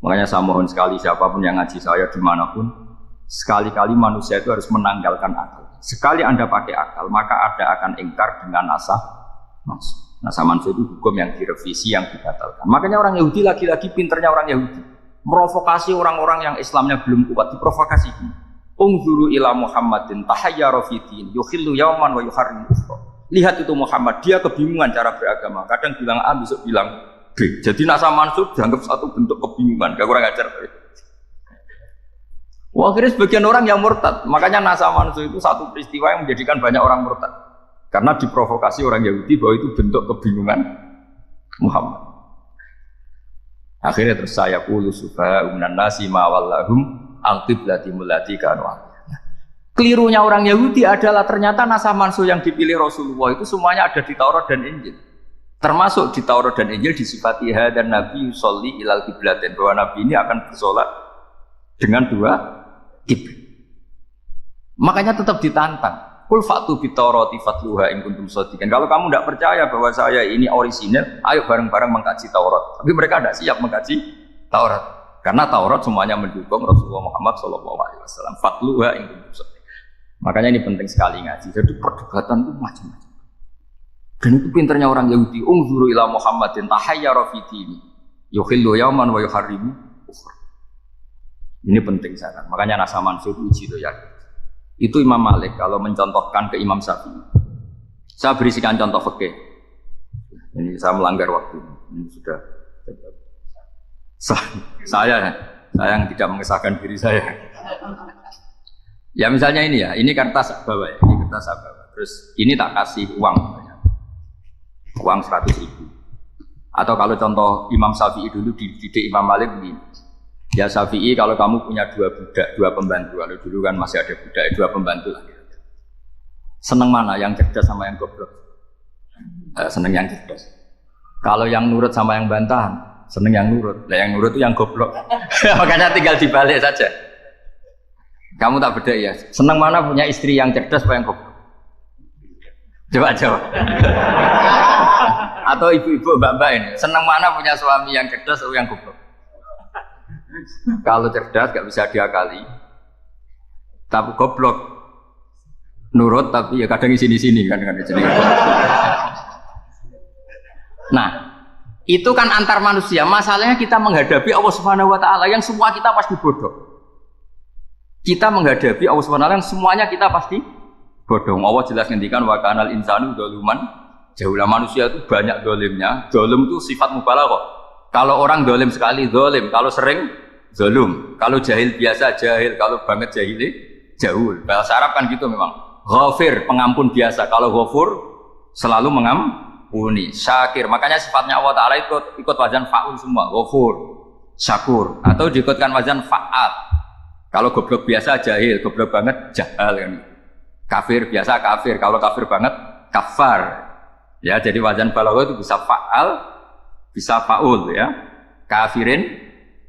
Makanya saya mohon sekali siapapun yang ngaji saya dimanapun, sekali-kali manusia itu harus menanggalkan akal. Sekali Anda pakai akal, maka Anda akan ingkar dengan nasa mansuh. Nasa mansuh itu hukum yang direvisi, yang dibatalkan. Makanya orang Yahudi lagi-lagi pinternya orang Yahudi, merovokasi orang-orang yang Islamnya belum kuat, diprovokasi. Ungzuru ila Muhammadin tahayyara fi din yukhillu yauman wa yuharrimu ukhra. Lihat itu Muhammad, dia kebingungan cara beragama. Kadang bilang A, besok bilang B. Jadi nasa mansuh dianggap satu bentuk kebingungan. Gak kurang ajar. Wah, akhirnya sebagian orang yang murtad. Makanya nasa mansuh itu satu peristiwa yang menjadikan banyak orang murtad. Karena diprovokasi orang Yahudi bahwa itu bentuk kebingungan Muhammad. Akhirnya terus saya qulu subha minan nasi ma wallahum al-qiblati mulati kanu. Kelirunya orang Yahudi adalah ternyata nasa mansuh yang dipilih Rasulullah itu semuanya ada di Taurat dan Injil. Termasuk di Taurat dan Injil disifati dan Nabi sholli ilal qiblatain, bahwa Nabi ini akan bersolat dengan dua kiblat. Makanya tetap ditantang. Qul fa'tu bit Taurati fatluha in kuntum shadiqin. Kalau kamu tidak percaya bahwa saya ini orisinal, ayo bareng-bareng mengkaji Taurat. Tapi mereka tidak siap mengkaji Taurat. Karena Taurat semuanya mendukung Rasulullah Muhammad SAW. Fatluha in kuntum shadiqin. Makanya ini penting sekali ngaji. Jadi perdebatan itu macam-macam. Dan itu pinternya orang Yahudi. Ungzuru ila Muhammadin tahayyara fi dini yukhillu yauman wa yuharrimu ukhra. Ini penting sangat. Makanya nasa mansuh uji loyalitas. Itu Imam Malik kalau mencontohkan ke Imam Syafi'i. Saya berisikan contoh fikih. Ini saya melanggar waktu. Ini sudah saya yang tidak mengesahkan diri saya. Ya misalnya ini ya, ini kertas bawa ya, ini kertas saya bawa. Terus ini tak kasih uang 100.000. Atau kalau contoh Imam Syafi'i dulu dididik Imam Malik begini. Ya Syafi'i, kalau kamu punya 2 budak, 2 pembantu, kalau dulu kan masih ada budak, 2 pembantu lah. Seneng mana, yang cerdas sama yang goblok? Seneng yang cerdas. Kalau yang nurut sama yang bantahan, seneng yang nurut. Nah yang nurut itu yang goblok. Makanya tinggal dibalik saja. Kamu tak beda ya. Seneng mana punya istri yang cerdas apa yang goblok? Coba jawab. Atau ibu-ibu mbak-mbak ini, seneng mana punya suami yang cerdas atau yang goblok? Kalau cerdas gak bisa diakali, tapi goblok nurut tapi ya kadang di sini kan di sini. Nah, itu kan antar manusia. Masalahnya kita menghadapi Allah Subhanahu wa taala yang semua kita pasti bodoh. Kita menghadapi Allah Subhanahu wa taala yang semuanya kita pasti bodoh. Allah jelas ngendikan wa kanal insanu dzaluman jahula, manusia itu banyak dolimnya. Dolim itu sifat mubalaghah. Kalau orang dolim sekali dolim, kalau sering zalum, kalau jahil biasa jahil, kalau banget jahili jahul. Bahasa Arab kan gitu memang. Ghafir, pengampun biasa. Kalau ghafur selalu mengampuni. Syakir, makanya sifatnya Allah Ta'ala ikut wazan fa'ul semua. Ghafur, syakur, atau diikutkan wazan fa'al. Kalau goblok biasa jahil, goblok banget jahal kan. Kafir biasa kafir, kalau kafir banget kafar. Ya, jadi wazan balaghah itu bisa fa'al, bisa fa'ul ya. Kafirin,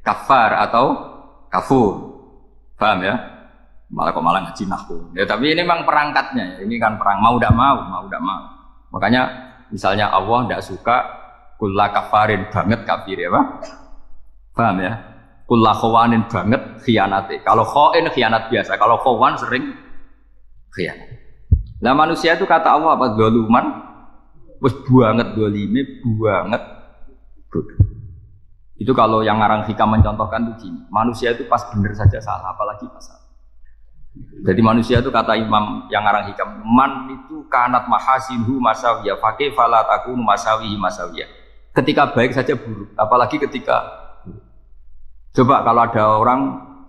kafar atau kafur. Paham ya? Malah ngaji nahwu. Ya tapi ini memang perangkatnya. Ini kan perang mau tidak mau. Makanya misalnya Allah tidak suka kulla kafarin banget kafir ya, Pak. Paham ya? Kulla khawanin banget khianati. Kalau khain khianat biasa, kalau khawan sering khianat. Nah manusia itu kata Allah apa? Zaluman wis banget dolime banget bodoh. Itu kalau yang ngarang hikam mencontohkan itu gini, manusia itu pas bener saja salah, apalagi pas salah. Jadi manusia itu kata Imam yang ngarang hikam, man itu kanat mahasinhu masawiyah, fakih fala takunu masawihi masawiyah. Ketika baik saja buruk, apalagi ketika buruk. Coba kalau ada orang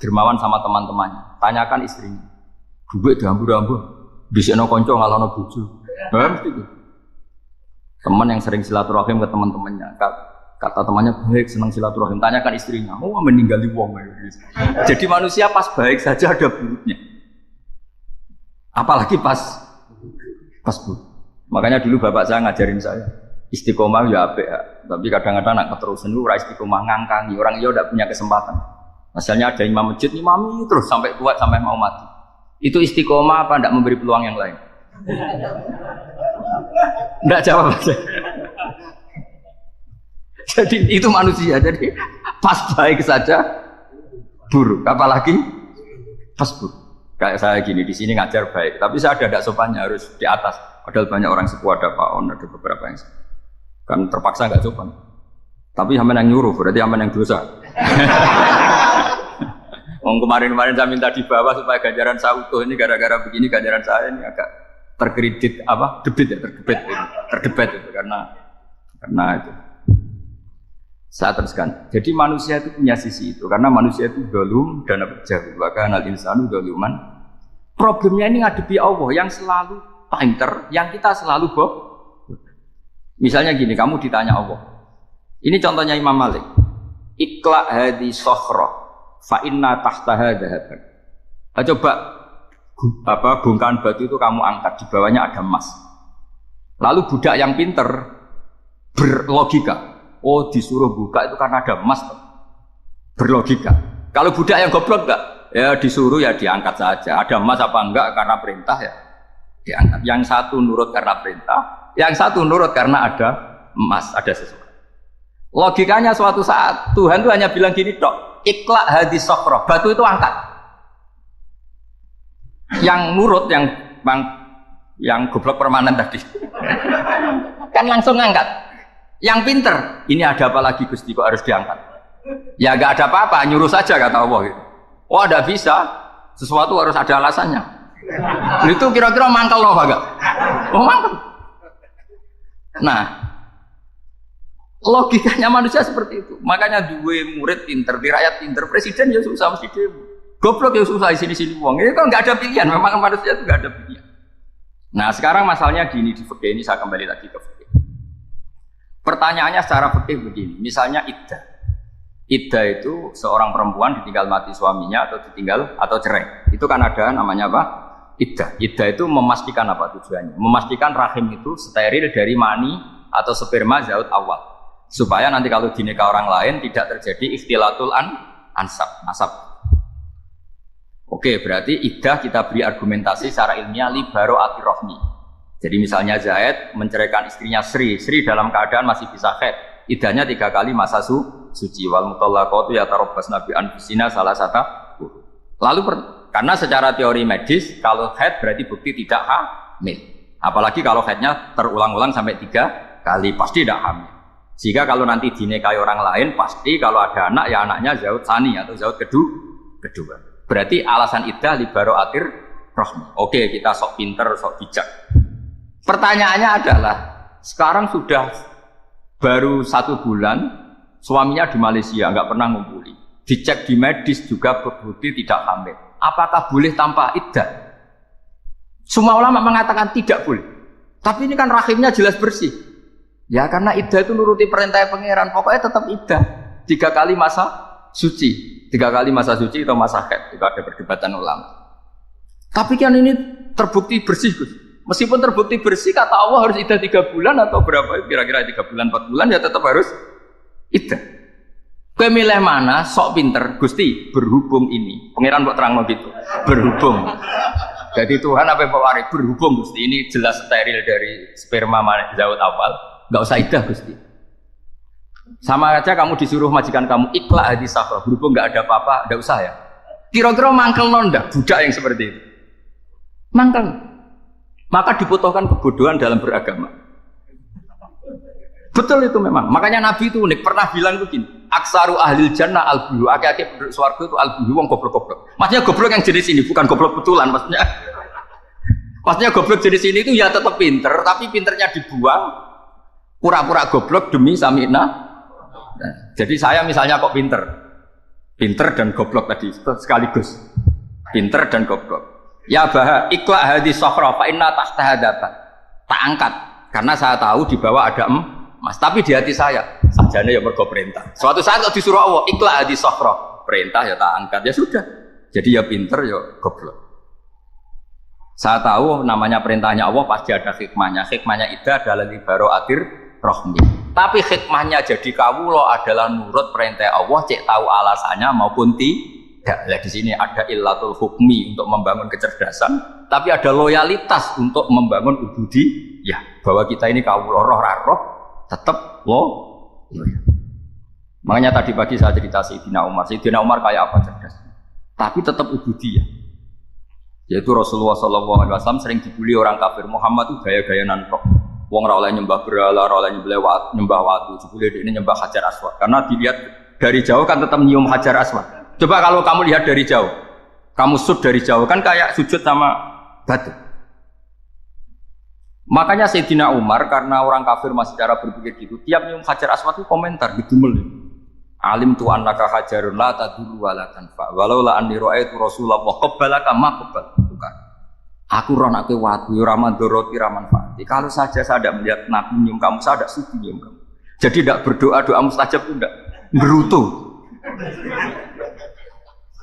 dermawan sama teman-temannya, tanyakan istrinya, duit diambur-ambur, disekno konco ngalono bojo. Mesti itu. Teman yang sering silaturahim ke teman-temannya, kata temannya baik, senang silaturahim, tanyakan istrinya, oh meninggali wong. Jadi manusia pas baik saja ada buruknya, apalagi pas buruk. Makanya dulu bapak saya ngajarin saya istiqomah ya apik, tapi kadang-kadang nak keterusan lu ora istiqomah ngangkangi orang, dia udah punya kesempatan. Misalnya ada imam masjid, imami terus sampai kuat sampai mau mati. Itu istiqomah apa ndak memberi peluang yang lain? Ndak jawab aja. Jadi itu manusia. Jadi pas baik saja buruk, apalagi pas buruk. Kayak saya gini di sini ngajar baik, tapi saya ada sopannya harus di atas. Padahal banyak orang sepuh, ada Pak On, ada beberapa yang kan terpaksa nggak sopan. Tapi aman yang nyuruh, berarti aman yang dosa. Kemarin saya minta di bawah supaya ganjaran saya utuh, ini gara-gara begini ganjaran saya ini agak terkredit terdebat itu karena itu. Saya teruskan. Jadi manusia itu punya sisi itu karena manusia itu dzalum dan jahul. Bahkan al-insanu dzaluman. Problemnya ini ngadepi Allah yang selalu pinter, yang kita selalu bohong. Misalnya gini, kamu ditanya Allah. Ini contohnya Imam Malik. Ikla hadi sokhra fa inna tahtaha dhahaban. Coba bongkahan batu itu kamu angkat, di bawahnya ada emas. Lalu budak yang pinter berlogika, oh disuruh buka itu karena ada emas. Berlogika. Kalau budak yang goblok enggak, ya disuruh ya diangkat saja. Ada emas apa enggak karena perintah ya diangkat. Yang satu nurut karena perintah, yang satu nurut karena ada emas, ada sesuatu. Logikanya suatu saat Tuhan itu hanya bilang gini dok, ikla hadis sokro, batu itu angkat. Yang nurut yang goblok permanen tadi kan langsung angkat. Yang pinter, ini ada apa lagi Gusti kok harus diangkat? Ya gak ada apa-apa, nyuruh saja kata Allah gitu. Oh ada bisa, sesuatu harus ada alasannya. Itu kira-kira mangkel loh agak. Oh mangkel. Nah, logikanya manusia seperti itu. Makanya dua murid pinter, di rakyat pinter, presiden ya susah mesti demo. Goblok ya susah sini uang. Ini kan nggak ada pilihan. Memang manusia itu nggak ada pilihan. Nah sekarang masalahnya gini di fikih ini saya kembali lagi ke fikih. Pertanyaannya secara fikih begini. Misalnya iddah. Iddah itu seorang perempuan ditinggal mati suaminya atau ditinggal atau cerai. Itu kan ada namanya apa? Iddah. Iddah itu memastikan apa tujuannya? Memastikan rahim itu steril dari mani atau sperma zaut awal. Supaya nanti kalau dinikah orang lain tidak terjadi ikhtilatul nasab. Oke, berarti iddah kita beri argumentasi secara ilmiah li baro'ati rohmi. Jadi misalnya Zaid menceraikan istrinya Sri dalam keadaan masih bisa haid. Iddahnya 3 kali masa suci. Wal mutallaqatu yatarabbasna bi anfusina salah satu. Lalu karena secara teori medis kalau haid berarti bukti tidak hamil. Apalagi kalau haidnya terulang-ulang sampai 3 kali pasti tidak hamil. Sehingga kalau nanti dinikahi orang lain pasti kalau ada anak ya anaknya zaud tsani atau zaud kedua. Berarti alasan iddah li baro'atir rohmi. Oke, kita sok pinter, sok bijak. Pertanyaannya adalah, sekarang sudah baru 1 bulan, suaminya di Malaysia, nggak pernah ngumpuli. Dicek di medis juga berbukti tidak hamil. Apakah boleh tanpa iddah? Semua ulama mengatakan tidak boleh. Tapi ini kan rahimnya jelas bersih. Ya karena iddah itu nuruti perintah pangeran. Pokoknya tetap iddah. 3 kali masa suci. 3 kali masa suci atau masa haid. Itu ada perdebatan ulama. Tapi kan ini terbukti bersih, Gus. Meskipun terbukti bersih, kata Allah harus iddah 3 bulan atau berapa? Kira-kira 3 bulan, 4 bulan ya tetap harus iddah. Kowe milih mana? Sok pinter, Gusti. Berhubung ini. Pangeran kok terang gitu. Berhubung. Jadi Tuhan apa yang waris? Berhubung Gusti. Ini jelas steril dari sperma zaut awal. Enggak usah iddah, Gusti. Sama aja kamu disuruh majikan kamu ikhla hadis safra, berhubung nggak ada apa-apa, nggak usah ya. Kira-kira mangkel nonda budak yang seperti itu. Mangkel. Maka dibutuhkan kebodohan dalam beragama. Betul itu memang. Makanya Nabi itu unik pernah bilang begini, aksaru ahlil jannah al-buhu, aki-aki penduduk swarga itu al-buhu wong goblok-goblok. Maksudnya goblok yang jenis ini bukan goblok betulan maksudnya. Maksudnya goblok jenis ini itu ya tetap pinter, tapi pinternya dibuang pura-pura goblok demi sami'na. Jadi saya misalnya kok pinter dan goblok tadi sekaligus, pinter dan goblok. Ya bah, ikhla hadis sofra, fa inna tahta hadapan. Tak angkat karena saya tahu di bawah ada emas. Tapi di hati saya, sajane ya mergo perintah. Suatu saat kok disuruh Allah, ikhla hadis sofra, perintah ya tak angkat ya sudah. Jadi ya pinter ya goblok. Saya tahu namanya perintahnya Allah pasti ada hikmahnya. Hikmahnya iddah adalah li baro'atir rohmi. Tapi hikmahnya jadi kawula adalah nurut perintah Allah, cek tahu alasannya maupun tidak. Nah, di sini ada illatul hukmi untuk membangun kecerdasan, tapi ada loyalitas untuk membangun ubudi. Ya, bahwa kita ini kawula roh tetap Makanya tadi pagi saya cerita Sayyidina Umar. Sayyidina Umar kayak apa cerdas? Tapi tetap ubudi ya. Yaitu Rasulullah SAW sering dibully orang kafir. Muhammad itu gaya-gaya nantok. Wong ora oleh nyembah berhala, ora oleh nyembah watu, jebule ini nyembah Hajar Aswad. Karena dilihat dari jauh kan tetap nyium Hajar Aswad. Coba kalau kamu lihat dari jauh, kamu sujud dari jauh kan kayak sujud sama batu. Makanya Sayyidina Umar karena orang kafir masih cara berpikir gitu, tiap nyium Hajar Aswad itu komentar didumel. Alim tu annaka hajarun la tadullu wa la tanfa. Walau la anni ra'aitu Rasulullah qabbalaka ma qabbal. Bukan. Aku ronake watu ya ora mandoroti ra manfaati. Kalau saja saya tidak melihat Nabi nyium kamu, saya tidak sudi nyium kamu. Jadi tidak berdoa doa mustajab itu tidak berutuh.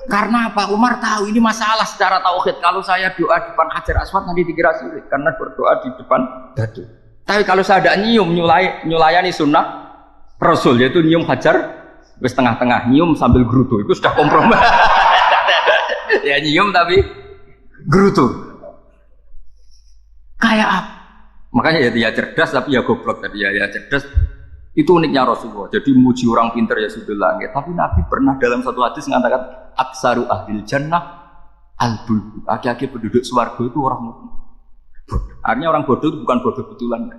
Karena apa? Umar tahu ini masalah secara tauhid. Kalau saya doa di depan Hajar Aswad nanti dikira sulit karena berdoa di depan batu. Tapi kalau saya tidak nyium nyulayani sunnah Rasul yaitu nyium Hajar wis tengah-tengah nyium sambil gerutu itu sudah kompromi. Ya nyium tapi gerutu. Kayak apa? Makanya ya cerdas tapi ya goblok tadi ya cerdas. Itu uniknya Rasulullah. Jadi muji orang pintar ya sudah langit. Tapi Nabi pernah dalam satu hadis mengatakan aksaru ahlil jannah al-bulbu. Aki-aki penduduk swarga itu orang bodoh. Artinya orang bodoh itu bukan bodoh betulan.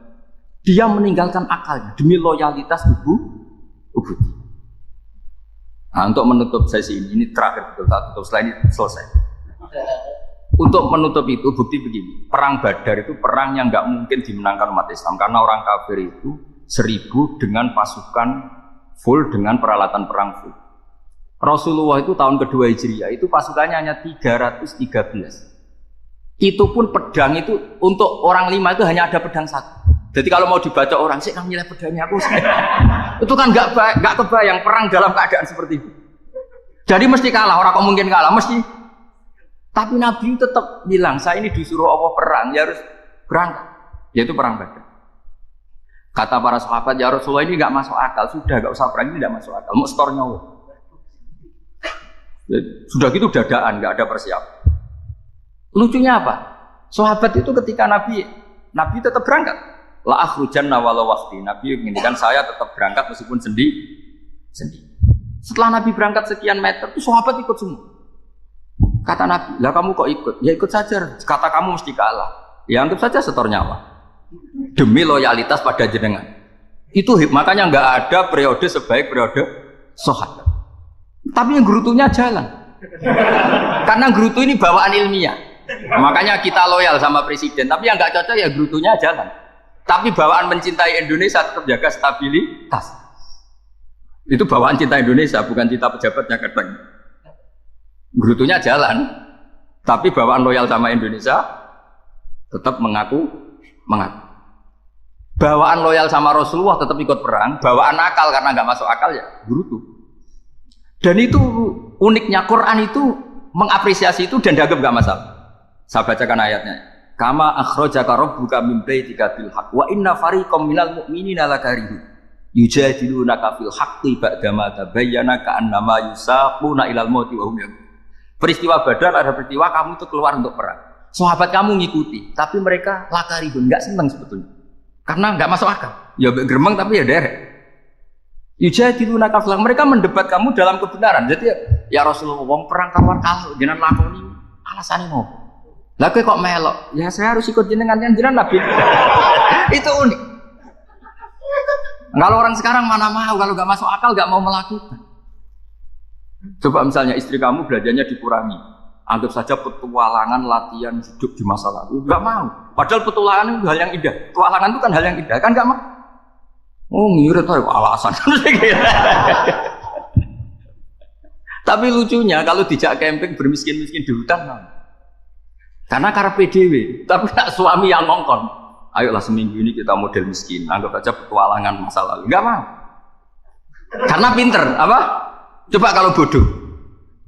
Dia meninggalkan akalnya demi loyalitas ubudi. Nah, untuk menutup sesi ini terakhir betul tak tutup setelah ini selesai. Untuk menutup itu bukti begini, perang Badar itu perang yang nggak mungkin dimenangkan umat Islam karena orang kafir itu 1000 dengan pasukan full dengan peralatan perang full. Rasulullah itu tahun kedua Hijriah itu pasukannya hanya 313. Itu pun pedang itu untuk orang 5 itu hanya ada pedang 1. Jadi kalau mau dibaca orang sih kan nilai pedangnya aku itu kan nggak kebayang perang dalam keadaan seperti itu. Jadi mesti kalah, orang kok mungkin kalah mesti. Tapi Nabi tetap bilang saya ini disuruh Allah perang, ya harus berangkat. Yaitu perang Badar. Kata para sahabat, ya Rasulullah ini nggak masuk akal, sudah nggak usah perang, ini nggak masuk akal, mau setor nyawa. Sudah gitu dadaan, nggak ada persiapan. Lucunya apa? Sahabat itu ketika Nabi tetap berangkat. La akhrujanna walau waqti. Nabi menginginkan saya tetap berangkat meskipun sendi. Setelah Nabi berangkat sekian meter, itu sahabat ikut semua. Kata Nabi, lah kamu kok ikut? Ya ikut saja. Kata kamu mesti kalah. Ya anggap saja setor nyawa. Demi loyalitas pada jenengan. Itu makanya nggak ada periode sebaik periode sahabat. Tapi yang gerutunya jalan. Karena gerutu ini bawaan ilmiah. Makanya kita loyal sama presiden. Tapi yang nggak cocok ya gerutunya jalan. Tapi bawaan mencintai Indonesia tetap jaga stabilitas. Itu bawaan cinta Indonesia, bukan cinta pejabatnya kadang. Gerutunya jalan. Tapi bawaan loyal sama Indonesia tetap mengaku. Bawaan loyal sama Rasulullah tetap ikut perang. Bawaan akal karena nggak masuk akal ya gerutu. Dan itu uniknya Quran itu mengapresiasi itu dan dianggap gak masalah. Saya bacakan ayatnya. Kama akhrajaka rabbuka min baitika bil haqq wa inna fariqam minal mu'minina lakarihun yujadilunaka fil haqqi ba'dama tabayyana ka'annama yusaquna ilal mauti wa hum yanzurun. Peristiwa Badar ada peristiwa kamu itu keluar untuk perang. Sahabat kamu ngikuti, tapi mereka lakarihun, enggak senang sebetulnya. Karena enggak masuk akal. Ya geremeng tapi ya derek. Yujadilunaka fil haqq, mereka mendebat kamu dalam kebenaran. Jadi ya Rasulullah wong perang kawan kalah jenengan lakoni alasane nopo? Lah kowe kok melok? Ya saya harus ikut jenengan Nabi. Itu unik. Kalau orang sekarang mana mau, kalau nggak masuk akal nggak mau melakukan. Coba misalnya istri kamu belajarnya dikurangi, anggap saja petualangan latihan hidup di masa lalu, nggak mau. Padahal petualangan itu hal yang indah. Petualangan itu kan hal yang indah, kan nggak mau. Oh ngirit aja alasan. Tapi lucunya kalau dijak camping bermiskin-miskin di hutan, karena karpe dhewe, tapi nak suami yang ngongkon. Ayolah seminggu ini kita model miskin, anggap aja petualangan masa lalu. Enggak mau. Karena pinter, apa? Coba kalau bodoh.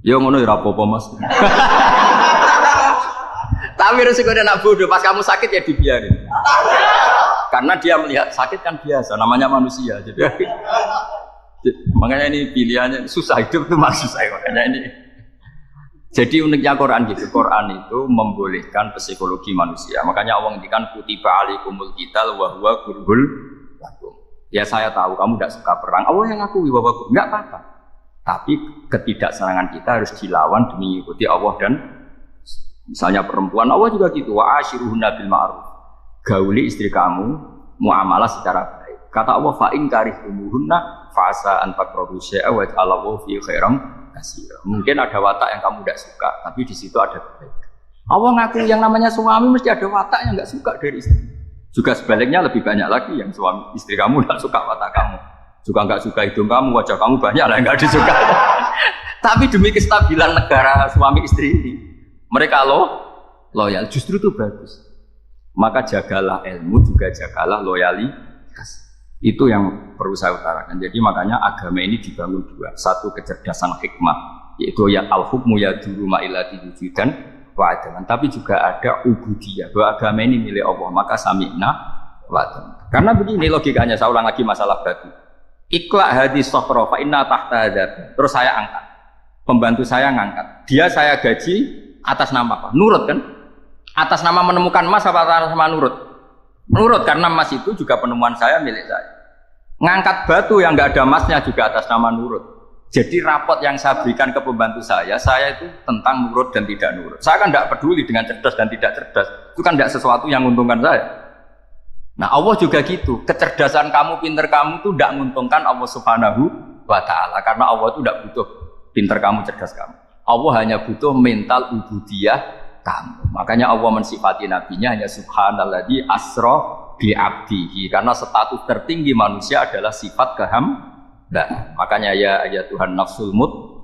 Ya ngono ya apa-apa Mas. Tapi resikonya nak bodoh, pas kamu sakit ya dibiarin. Karena dia melihat sakit kan biasa, namanya manusia. Jadi makanya ini pilihannya susah, hidup itu masih susah makanya ini. Jadi uniknya Quran gitu, Quran itu membolehkan psikologi manusia. Makanya Allah ngendikan kutiba alaikumul qital wa huwa kurhul lakum. Ya saya tahu kamu tidak suka perang. Allah yang ngakui bahwa enggak apa-apa. Tapi ketidaksenangan kita harus dilawan demi mengikuti Allah dan misalnya perempuan Allah juga gitu. Wa ashiruhunna bil ma'ruf. Gauli istri kamu muamalah secara baik. Kata Allah fa in karihtumuhunna fa asa an takrahu syai'a wa ja'alallahu fi khairan katsira. Mungkin ada watak yang kamu tidak suka, tapi di situ ada kebaikan. Allah ngaku yang namanya suami mesti ada watak yang enggak suka dari istri. Juga sebaliknya lebih banyak lagi yang suami istri kamu enggak suka watak kamu. Juga enggak suka hidung kamu, wajah kamu banyak lah yang enggak disuka. Tapi demi kestabilan negara suami istri ini, mereka loyal, justru itu bagus. Maka jagalah ilmu, juga jagalah loyalitas. Itu yang perlu saya utarakan. Jadi makanya agama ini dibangun dua. Satu kecerdasan hikmah, yaitu ya al-hukmu ya duru ma'ilati wujudan wa adaman. Tapi juga ada ubudiyah, bahwa agama ini milik Allah. Maka sami'na wa adaman. Karena begini logikanya, saya ulang lagi masalah batu. Iqla hadis sokhro fa inna tahta hadar. Terus saya angkat, pembantu saya ngangkat. Dia saya gaji atas nama apa? Nurut kan? Atas nama menemukan emas apa atas nama nurut? Nurut, karena emas itu juga penemuan saya, milik saya. Ngangkat batu yang nggak ada emasnya juga atas nama nurut. Jadi rapot yang saya berikan ke pembantu saya itu tentang nurut dan tidak nurut. Saya kan tidak peduli dengan cerdas dan tidak cerdas. Itu kan tidak sesuatu yang menguntungkan saya. Nah Allah juga gitu. Kecerdasan kamu, pinter kamu itu tidak menguntungkan Allah Subhanahu wa Ta'ala. Karena Allah itu tidak butuh pinter kamu, cerdas kamu. Allah hanya butuh mental ubudiyah kamu. Makanya Allah mensifati nabinya hanya subhanalladzi asra bi abdihi, karena status tertinggi manusia adalah sifat kehambaan. Makanya ya Tuhan nafsul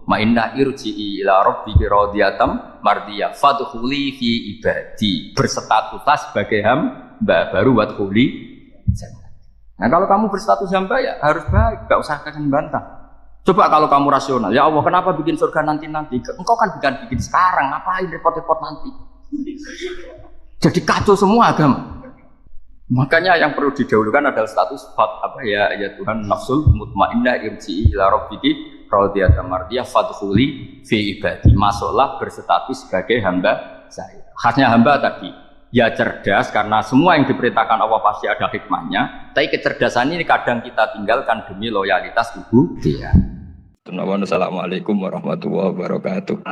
mutma inna irji'i ila rabbiki radhiyatam mardiyah fadkhuli fi ibadi, berstatus sebagai hamba baru wadkhuli jannah. Nah kalau kamu berstatus hamba ya harus baik, gak usah kalian bantah. Coba kalau kamu rasional, ya Allah kenapa bikin surga nanti-nanti? Engkau kan bikin sekarang, ngapain repot-repot nanti? Jadi kacau semua agama. Makanya yang perlu didahulukan adalah status ya Tuhan nafsul mutmainnah irji'i ila rabbiki radhiyatam mardiyah fadkhuli fi ibadi, masuklah berstatus sebagai hamba saya. Khasnya hamba tadi ya cerdas karena semua yang diperintahkan Allah pasti ada hikmahnya, tapi kecerdasan ini kadang kita tinggalkan demi loyalitas ibu dia. Assalamualaikum warahmatullahi wabarakatuh.